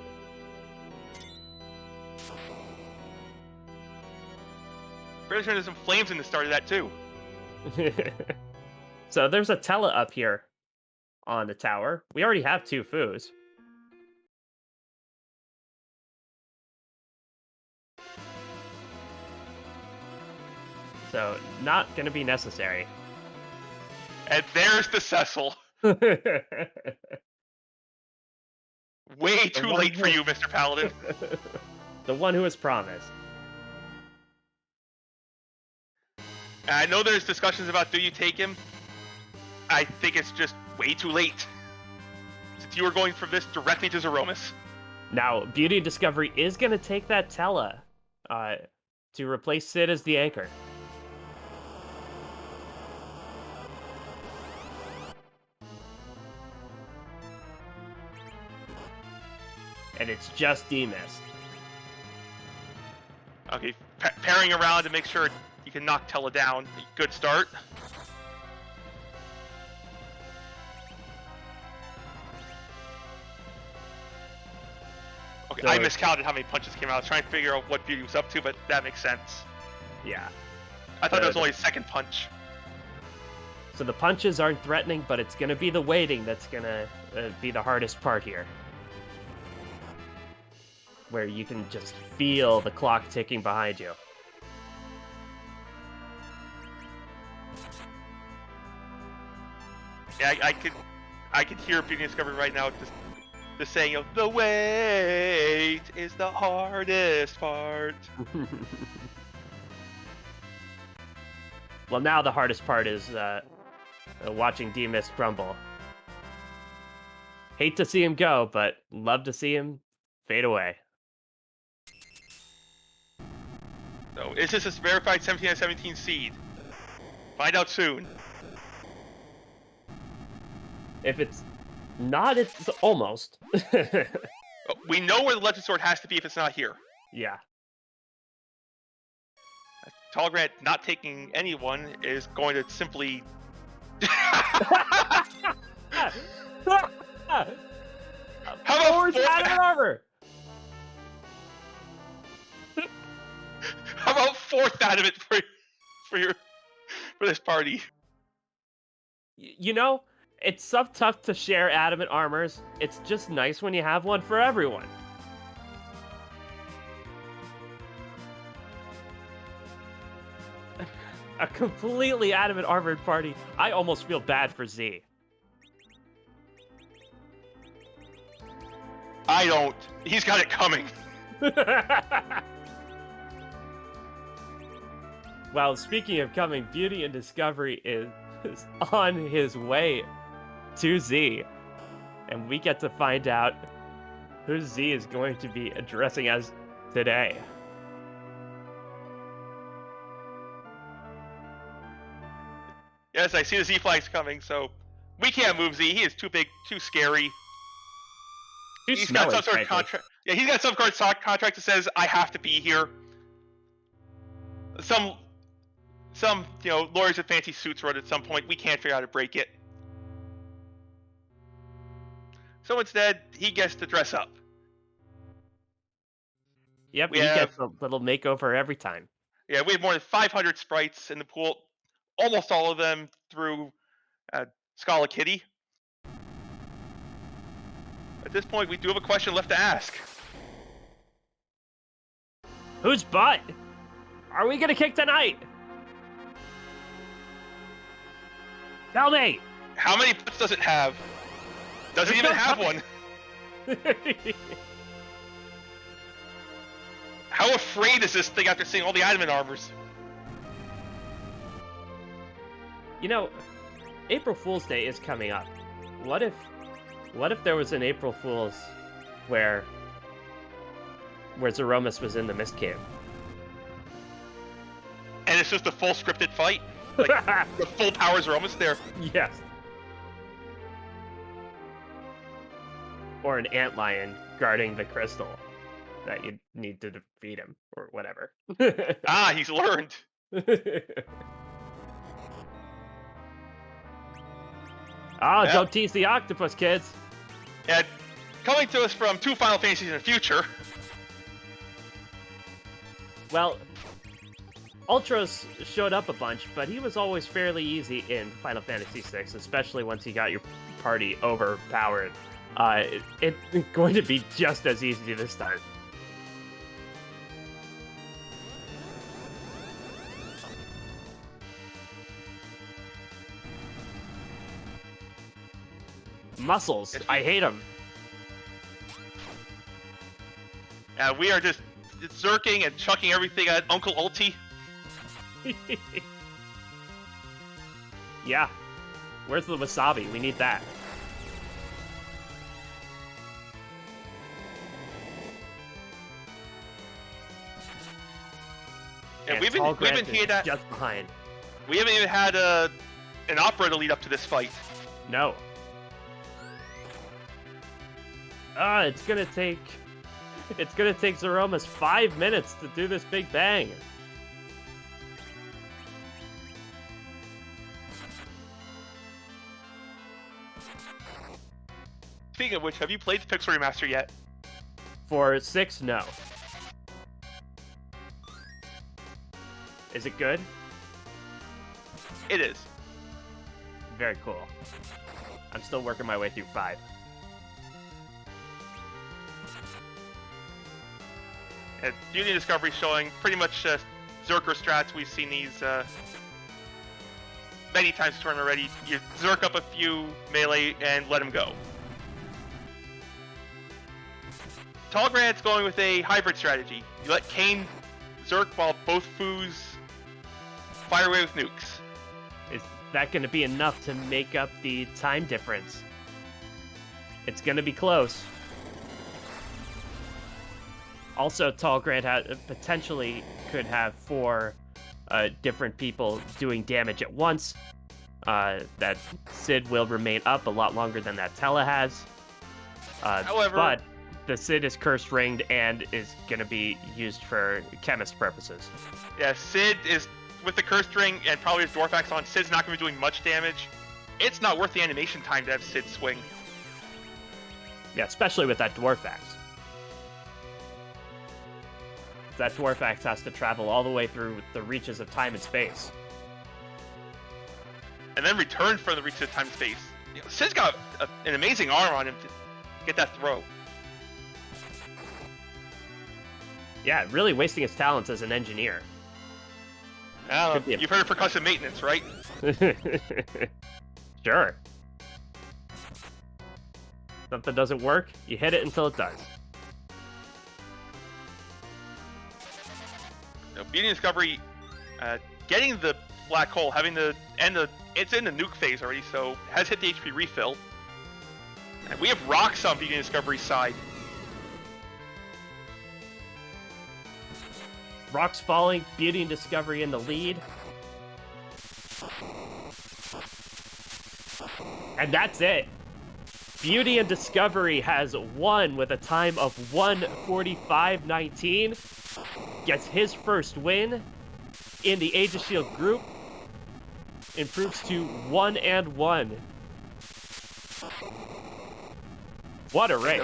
Fairly sure there's some flames in the start of that too. So there's a Tela up here on the tower. We already have 2 foos. So not gonna be necessary. And there's the Cecil. The Way too one late for who- you, Mr. Paladin. one who was promised. And I know there's discussions about do you take him. I think it's just way too late. Since you were going from this directly to Zeromus. Now, BeautyInDiscovery is gonna take that Tela to replace Sid as the anchor. And it's just D-Mist. Okay, pairing around to make sure you can knock Tela down. Good start. Okay, So I miscounted how many punches came out. I was trying to figure out what Beauty was up to, but that makes sense. Yeah. I thought that was only a second punch. So the punches aren't threatening, but it's gonna be the waiting that's gonna be the hardest part here. Where you can just feel the clock ticking behind you. Yeah, I could hear BeautyInDiscovery right now just saying, you know, the wait is the hardest part. Well, now the hardest part is watching D-Mist crumble. Hate to see him go, but love to see him fade away. So, is this a verified 17 out of 17 seed? Find out soon. If it's not, it's almost. We know where the Legend Sword has to be if it's not here. Yeah. Tallgrant not taking anyone is going to simply... How about Adamant Armor? How about fourth Adamant for this party? You know, it's so tough to share Adamant Armors. It's just nice when you have one for everyone. A completely Adamant Armored party. I almost feel bad for Z. I don't. He's got it coming. Well, speaking of coming, BeautyInDiscovery is on his way to Z. And we get to find out who Z is going to be addressing us today. Yes, I see the Z flags coming, so we can't move Z. He is too big, too scary. He's got some sort of contract. Yeah, he's got some sort of contract that says I have to be here. Some lawyers with fancy suits wrote at some point. We can't figure out how to break it. So instead, he gets to dress up. Yep, he gets a little makeover every time. Yeah, we have more than 500 sprites in the pool. Almost all of them through Scala Kitty. At this point, we do have a question left to ask. Whose butt are we gonna kick tonight? Tell me! How many butts does it have? Does it even have one? How afraid is this thing after seeing all the Adamant armors? You know, April Fool's Day is coming up. What if there was an April Fool's where Zeromus was in the Mist Cave? And it's just a full scripted fight? Like, the full powers are almost there. Yes. Or an antlion guarding the crystal that you need to defeat him, or whatever. Ah, he's learned. Oh, don't tease the octopus, kids. Yeah, coming to us from 2 Final Fantasies in the future. Well, Ultros showed up a bunch, but he was always fairly easy in Final Fantasy VI, especially once you got your party overpowered. It's going to be just as easy this time. Muscles, I hate them. We are just zerking and chucking everything at Uncle Ulti. Yeah. Where's the wasabi? We need that. And we've been here just behind. We haven't even had an opera to lead up to this fight. No. It's gonna take Zeromus 5 minutes to do this big bang. Speaking of which, have you played the Pixel Remaster yet? For 6, no. Is it good? It is. Very cool. I'm still working my way through 5. And BeautyInDiscovery showing pretty much Zerker strats. We've seen these many times this tournament already. You Zerk up a few melee and let him go. Tallgrant's going with a hybrid strategy. You let Kane Zerk while both Foos fire away with nukes. Is that going to be enough to make up the time difference? It's going to be close. Also, Tallgrant potentially could have 4 different people doing damage at once. That Sid will remain up a lot longer than that Tella has. However, but the Sid is curse ringed and is going to be used for chemist purposes. Yeah, Sid is with the curse ring and probably his Dwarf Axe on. Sid's not going to be doing much damage. It's not worth the animation time to have Sid swing. Yeah, especially with that Dwarf Axe. That Dwarf Axe has to travel all the way through the reaches of time and space. And then return from the reaches of time and space. You know, Sid's got an amazing arm on him to get that throw. Yeah, really wasting his talents as an engineer. You've heard of percussive maintenance, right? Sure. Something doesn't work, you hit it until it does. BeautyInDiscovery getting the black hole, having it's in the nuke phase already, so has hit the HP refill. And we have rocks on BeautyInDiscovery's side. Rocks falling, BeautyInDiscovery in the lead. And that's it. BeautyInDiscovery has won with a time of 1:45.19. Gets his first win in the Aegis Shield group. Improves to 1-1. What a race.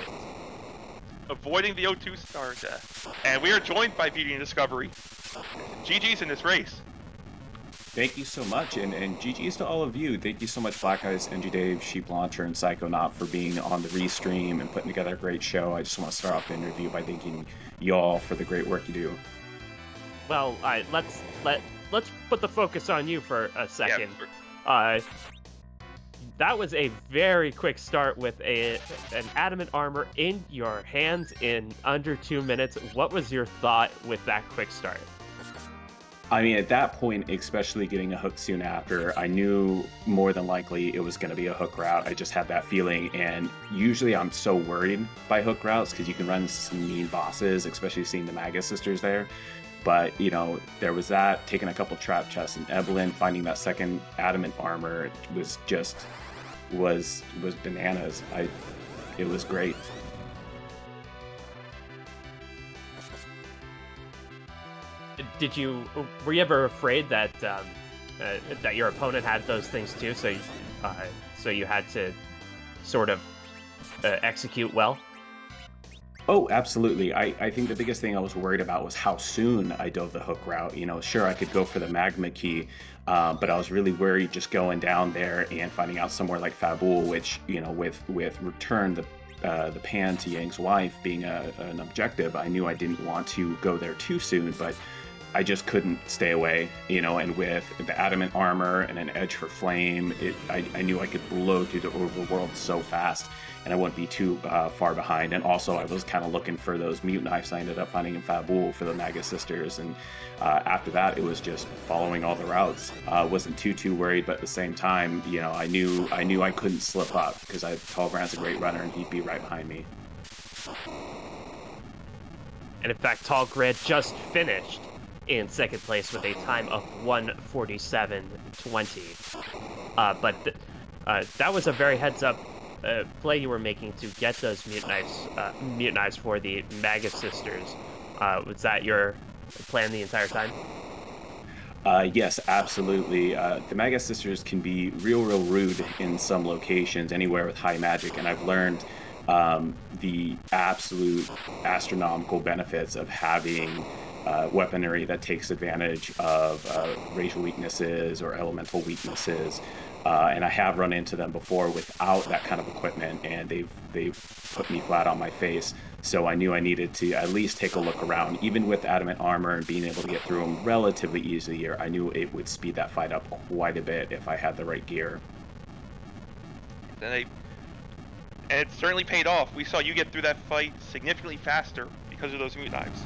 Avoiding the O2 star death. And we are joined by BeautyInDiscovery. GG's in this race. Thank you so much, and GG's to all of you. Thank you so much, Black Eyes, NG Dave, Sheep Launcher, and Psychonaut for being on the restream and putting together a great show. I just want to start off the interview by thanking y'all for the great work you do. Well, let's put the focus on you for a second. Yeah, that was a very quick start with an adamant armor in your hands in under 2 minutes. What was your thought with that quick start? I mean, at that point, especially getting a hook soon after, I knew more than likely it was going to be a hook route. I just had that feeling, and usually I'm so worried by hook routes because you can run some mean bosses, especially seeing the Magus sisters there. But, you know, there was that, taking a couple trap chests, and Evelyn finding that second adamant armor was just, was bananas. It was great. Were you ever afraid that that your opponent had those things too? So you had to sort of execute well? Oh, absolutely. I think the biggest thing I was worried about was how soon I dove the hook route. Sure, I could go for the magma key, but I was really worried just going down there and finding out somewhere like Fabul, which, with return the pan to Yang's wife being an objective, I knew I didn't want to go there too soon, but I just couldn't stay away, and with the adamant armor and an edge for flame, I knew I could blow through the overworld so fast and I wouldn't be too far behind. And also I was kind of looking for those mute knives I ended up finding in Fabul for the Magus sisters. And after that, it was just following all the routes. Wasn't too worried, but at the same time, I knew I couldn't slip up because tallgrant's a great runner and he'd be right behind me. And in fact, tallgrant just finished in second place with a time of 1:47.20. But that was a very heads-up play you were making to get those mute knives for the Magus sisters. Was that your plan the entire time? Yes, absolutely. The Magus sisters can be real rude in some locations, anywhere with high magic, and I've learned the absolute astronomical benefits of having weaponry that takes advantage of racial weaknesses or elemental weaknesses. And I have run into them before without that kind of equipment, and they've put me flat on my face. So I knew I needed to at least take a look around. Even with adamant armor and being able to get through them relatively easily, I knew it would speed that fight up quite a bit if I had the right gear. And it certainly paid off. We saw you get through that fight significantly faster because of those mute knives.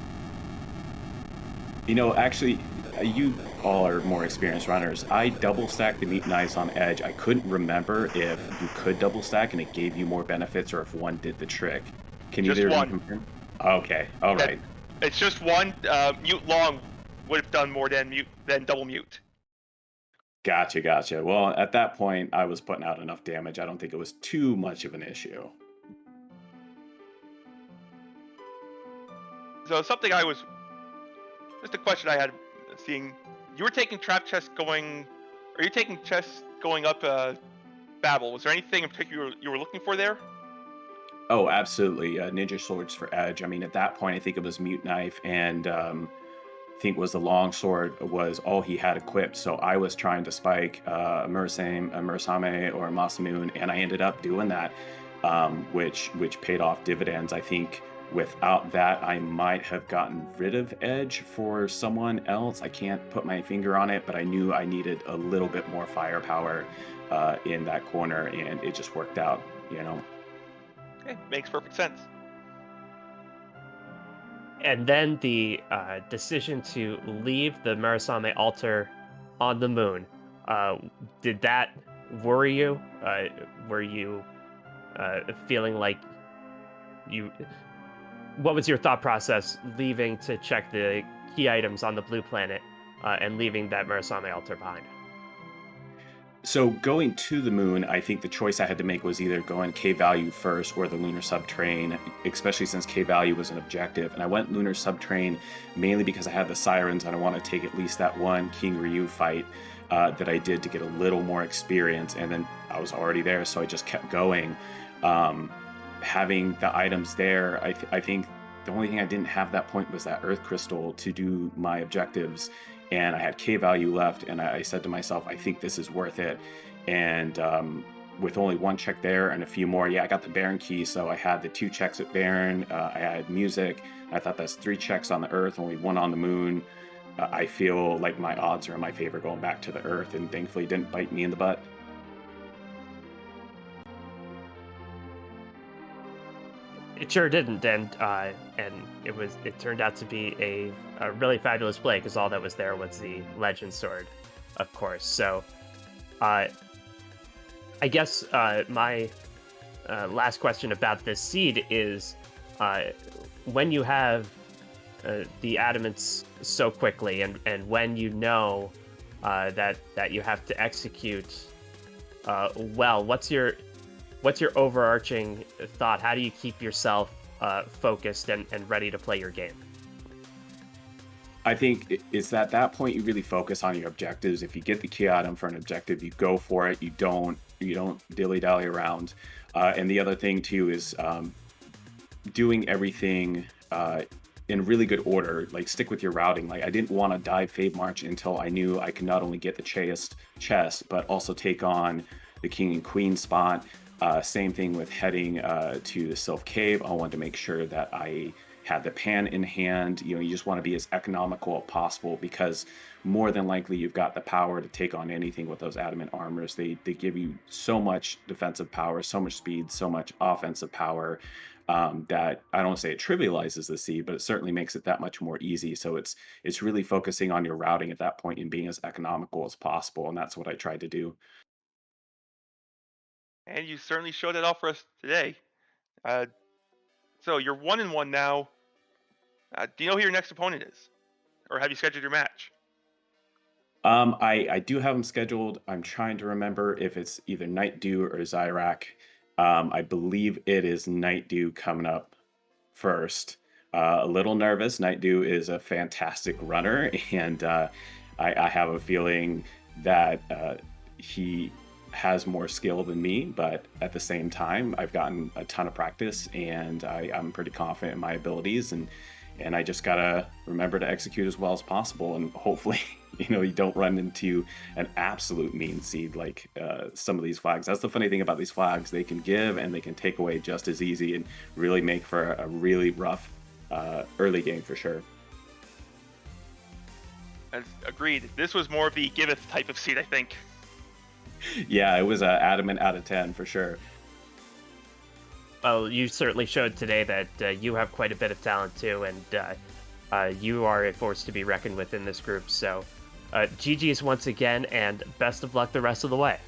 Actually, you all are more experienced runners. I double stacked the meat knives on edge. I couldn't remember if you could double stack and it gave you more benefits or if one did the trick. Can you just one confirm? Okay, all right. It's just one. Mute long would have done more than double mute. Gotcha. Well, at that point, I was putting out enough damage. I don't think it was too much of an issue. So just a question I had, seeing you were taking trap chests going, are you taking chests going up Babel? Was there anything in particular you were looking for there? Oh, absolutely. Ninja swords for edge. I mean, at that point, I think it was mute knife and I think was the long sword was all he had equipped. So I was trying to spike Murasame or Masamune, and I ended up doing that, which paid off dividends. I think without that, I might have gotten rid of edge for someone else. I can't put my finger on it, but I knew I needed a little bit more firepower in that corner, and it just worked out, Okay, makes perfect sense. And then the decision to leave the Murasame altar on the moon, did that worry you? Were you feeling like what was your thought process leaving to check the key items on the blue planet and leaving that Murasame altar behind? So going to the moon, I think the choice I had to make was either going K-Value first or the lunar subtrain, especially since K-Value was an objective. And I went lunar subtrain mainly because I had the sirens and I want to take at least that one King Ryu fight that I did to get a little more experience. And then I was already there, so I just kept going. Having the items there, I think the only thing I didn't have at that point was that Earth Crystal to do my objectives. And I had K-Value left, and I said to myself, I think this is worth it. And with only one check there and a few more, I got the Baron key, so I had the 2 checks at Baron, I had music, I thought that's 3 checks on the Earth, only 1 on the moon. I feel like my odds are in my favor going back to the Earth, and thankfully it didn't bite me in the butt. It sure didn't, and it turned out to be a really fabulous play because all that was there was the Legend Sword, of course. So, I guess my last question about this seed is, when you have the adamants so quickly, and when you know that you have to execute well, what's your overarching thought? How do you keep yourself focused and ready to play your game? I think it's at that point you really focus on your objectives. If you get the key item for an objective, you go for it. You don't You don't dilly-dally around. And the other thing too is doing everything in really good order. Like, stick with your routing. Like, I didn't want to dive Feymarch until I knew I could not only get the chest, but also take on the king and queen spot. Same thing with heading to the Sylph Cave. I wanted to make sure that I had the pan in hand. You know, you just want to be as economical as possible, because more than likely you've got the power to take on anything with those adamant armors. They give you so much defensive power, so much speed, so much offensive power, that I don't say it trivializes the seed, but it certainly makes it that much more easy. So it's really focusing on your routing at that point and being as economical as possible, and that's what I tried to do. And you certainly showed it off for us today. Uh, so you're 1-1 now. Do you know who your next opponent is, or have you scheduled your match? I do have them scheduled. I'm trying to remember if it's either Night Dew or Zyrak. I believe it is Night Dew coming up first. A little nervous. Night Dew is a fantastic runner, and I have a feeling that he has more skill than me, but at the same time, I've gotten a ton of practice, and I'm pretty confident in my abilities, and I just gotta remember to execute as well as possible, and hopefully, you don't run into an absolute mean seed like some of these flags. That's the funny thing about these flags; they can give and they can take away just as easy, and really make for a really rough early game for sure. Agreed. This was more of the giveth type of seed, I think. Yeah, it was adamant out of 10 for sure. Well, you certainly showed today that you have quite a bit of talent too, and you are a force to be reckoned with in this group. So, GG's once again, and best of luck the rest of the way.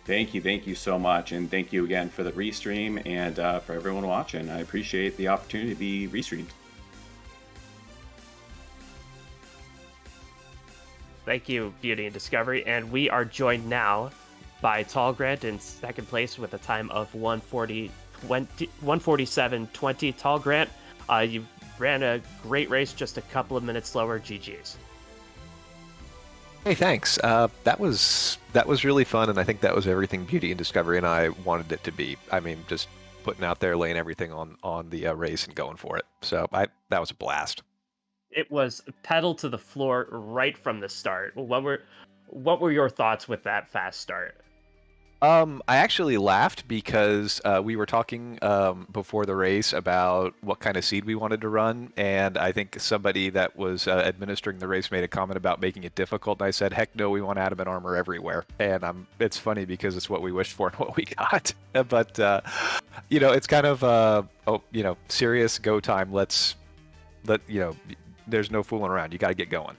Thank you so much, and thank you again for the restream and for everyone watching. I appreciate the opportunity to be restreamed. Thank you, Beauty and Discovery, and we are joined now by Tallgrant in second place with a time of 147.20. Tallgrant, you ran a great race, just a couple of minutes slower. GG's. Hey, thanks. That was really fun, and I think that was everything Beauty and Discovery and I wanted it to be. I mean, just putting out there, laying everything on the race and going for it. So that was a blast. It was pedal to the floor right from the start. What were your thoughts with that fast start? I actually laughed because we were talking before the race about what kind of seed we wanted to run, and I think somebody that was administering the race made a comment about making it difficult, and I said, heck no, we want adamant armor everywhere. And it's funny because it's what we wished for and what we got. But, it's kind of, serious go time. There's no fooling around. You got to get going.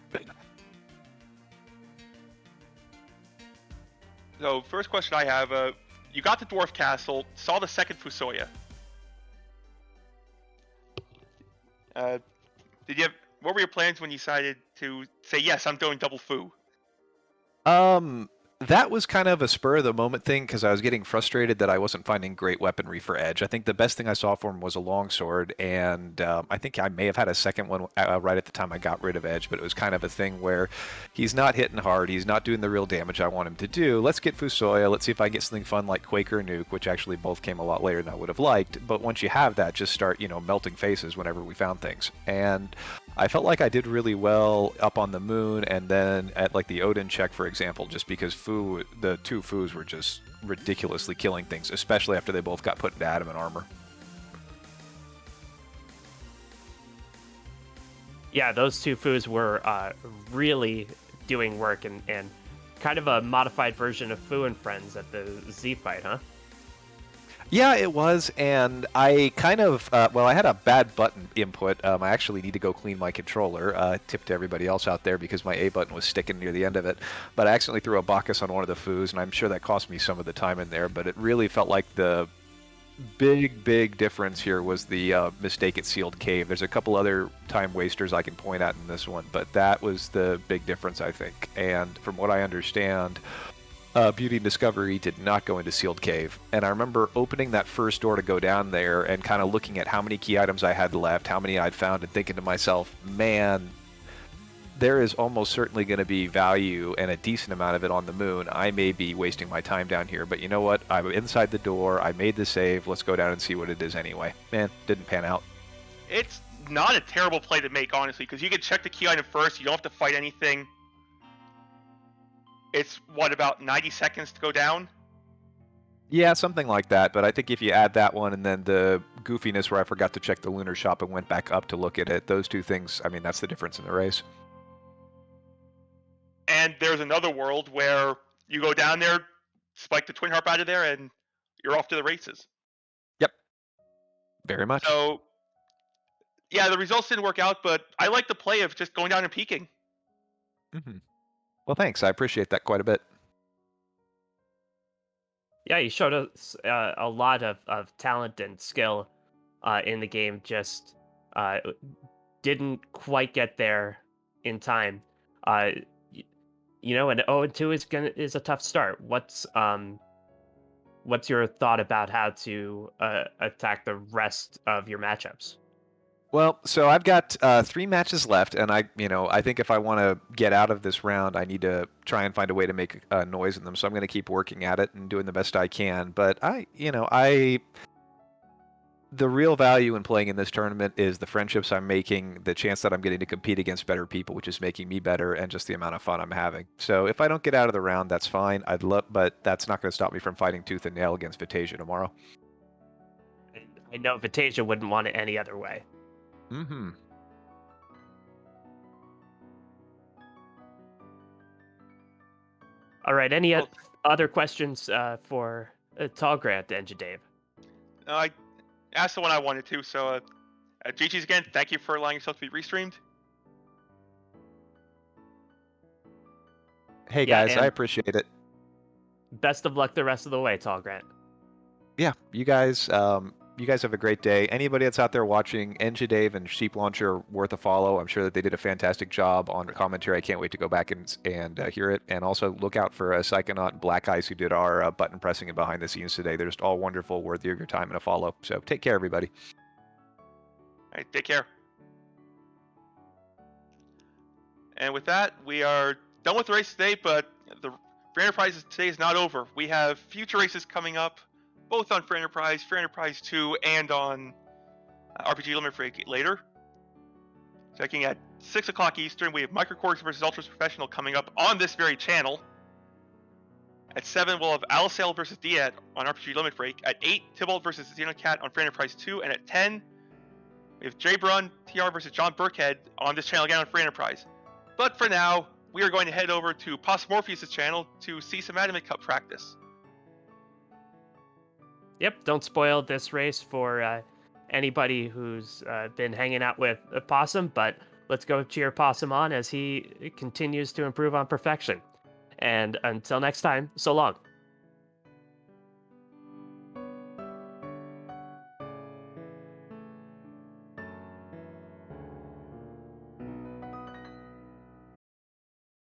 So, first question I have, you got the Dwarf Castle, saw the second Fusoya. What were your plans when you decided to say, yes, I'm going double Fu? That was kind of a spur of the moment thing because I was getting frustrated that I wasn't finding great weaponry for Edge. I think the best thing I saw for him was a longsword, and I think I may have had a second one right at the time I got rid of Edge, but it was kind of a thing where he's not hitting hard, he's not doing the real damage I want him to do. Let's get Fusoya, let's see if I get something fun like Quaker and Nuke, which actually both came a lot later than I would have liked, but once you have that, just start, melting faces whenever we found things. And I felt like I did really well up on the moon, and then at like the Odin check, for example, just because the two Fus were just ridiculously killing things, especially after they both got put into adamant armor. Yeah, those two Fus were really doing work, and kind of a modified version of Fu and Friends at the Z fight, huh? Yeah, it was, and I kind of, I had a bad button input. I actually need to go clean my controller. Tip to everybody else out there because my A button was sticking near the end of it. But I accidentally threw a Bacchus on one of the Fus, and I'm sure that cost me some of the time in there, but it really felt like the big difference here was the mistake at Sealed Cave. There's a couple other time wasters I can point at in this one, but that was the big difference, I think. And from what I understand, Beauty and Discovery did not go into Sealed Cave. And I remember opening that first door to go down there and kind of looking at how many key items I had left, how many I'd found, and thinking to myself, man, there is almost certainly going to be value and a decent amount of it on the moon. I may be wasting my time down here, but you know what? I'm inside the door. I made the save. Let's go down and see what it is anyway. Man, didn't pan out. It's not a terrible play to make, honestly, because you can check the key item first. You don't have to fight anything. It's, what, about 90 seconds to go down? Yeah, something like that. But I think if you add that one and then the goofiness where I forgot to check the lunar shop and went back up to look at it, those two things, I mean, that's the difference in the race. And there's another world where you go down there, spike the Twin Harp out of there, and you're off to the races. Yep. Very much. So, yeah, the results didn't work out, but I like the play of just going down and peeking. Mm-hmm. Well, thanks. I appreciate that quite a bit. Yeah, you showed us a lot of talent and skill in the game. Just didn't quite get there in time. You know, an 0-2 is a tough start. What's your thought about how to attack the rest of your matchups? Well, so I've got 3 matches left, and I think if I want to get out of this round, I need to try and find a way to make noise in them. So I'm going to keep working at it and doing the best I can. But the real value in playing in this tournament is the friendships I'm making, the chance that I'm getting to compete against better people, which is making me better, and just the amount of fun I'm having. So if I don't get out of the round, that's fine. But that's not going to stop me from fighting tooth and nail against Vitasia tomorrow. I know Vitasia wouldn't want it any other way. Mm-hmm. All right. Any other questions for Tallgrant, Engine Dave? I asked the one I wanted to, so GG's again, thank you for allowing yourself to be restreamed. Hey guys, I appreciate it. Best of luck the rest of the way, Tallgrant. Yeah, you guys have a great day. Anybody that's out there watching, Engine Dave and Sheep Launcher, worth a follow. I'm sure that they did a fantastic job on commentary. I can't wait to go back and hear it. And also look out for Psychonaut and Black Ice, who did our button pressing and behind the scenes today. They're just all wonderful, worthy of your time and a follow. So take care, everybody. All right, take care. And with that, we are done with the race today, but the Free Enterprise today is not over. We have future races coming up, both on Free Enterprise 2, and on RPG Limit Break later. Checking at 6 o'clock Eastern, we have Microcorgs versus Ultras Professional coming up on this very channel. At 7, we'll have Alisail versus Diet on RPG Limit Break. At 8, Tybalt versus Xenocat on Free Enterprise 2. And at 10, we have Jay Brun, TR versus John Burkhead on this channel again on Free Enterprise. But for now, we are going to head over to Morpheus' channel to see some Adamant Cup practice. Yep, don't spoil this race for anybody who's been hanging out with Possum, but let's go cheer Possum on as he continues to improve on perfection. And until next time, so long.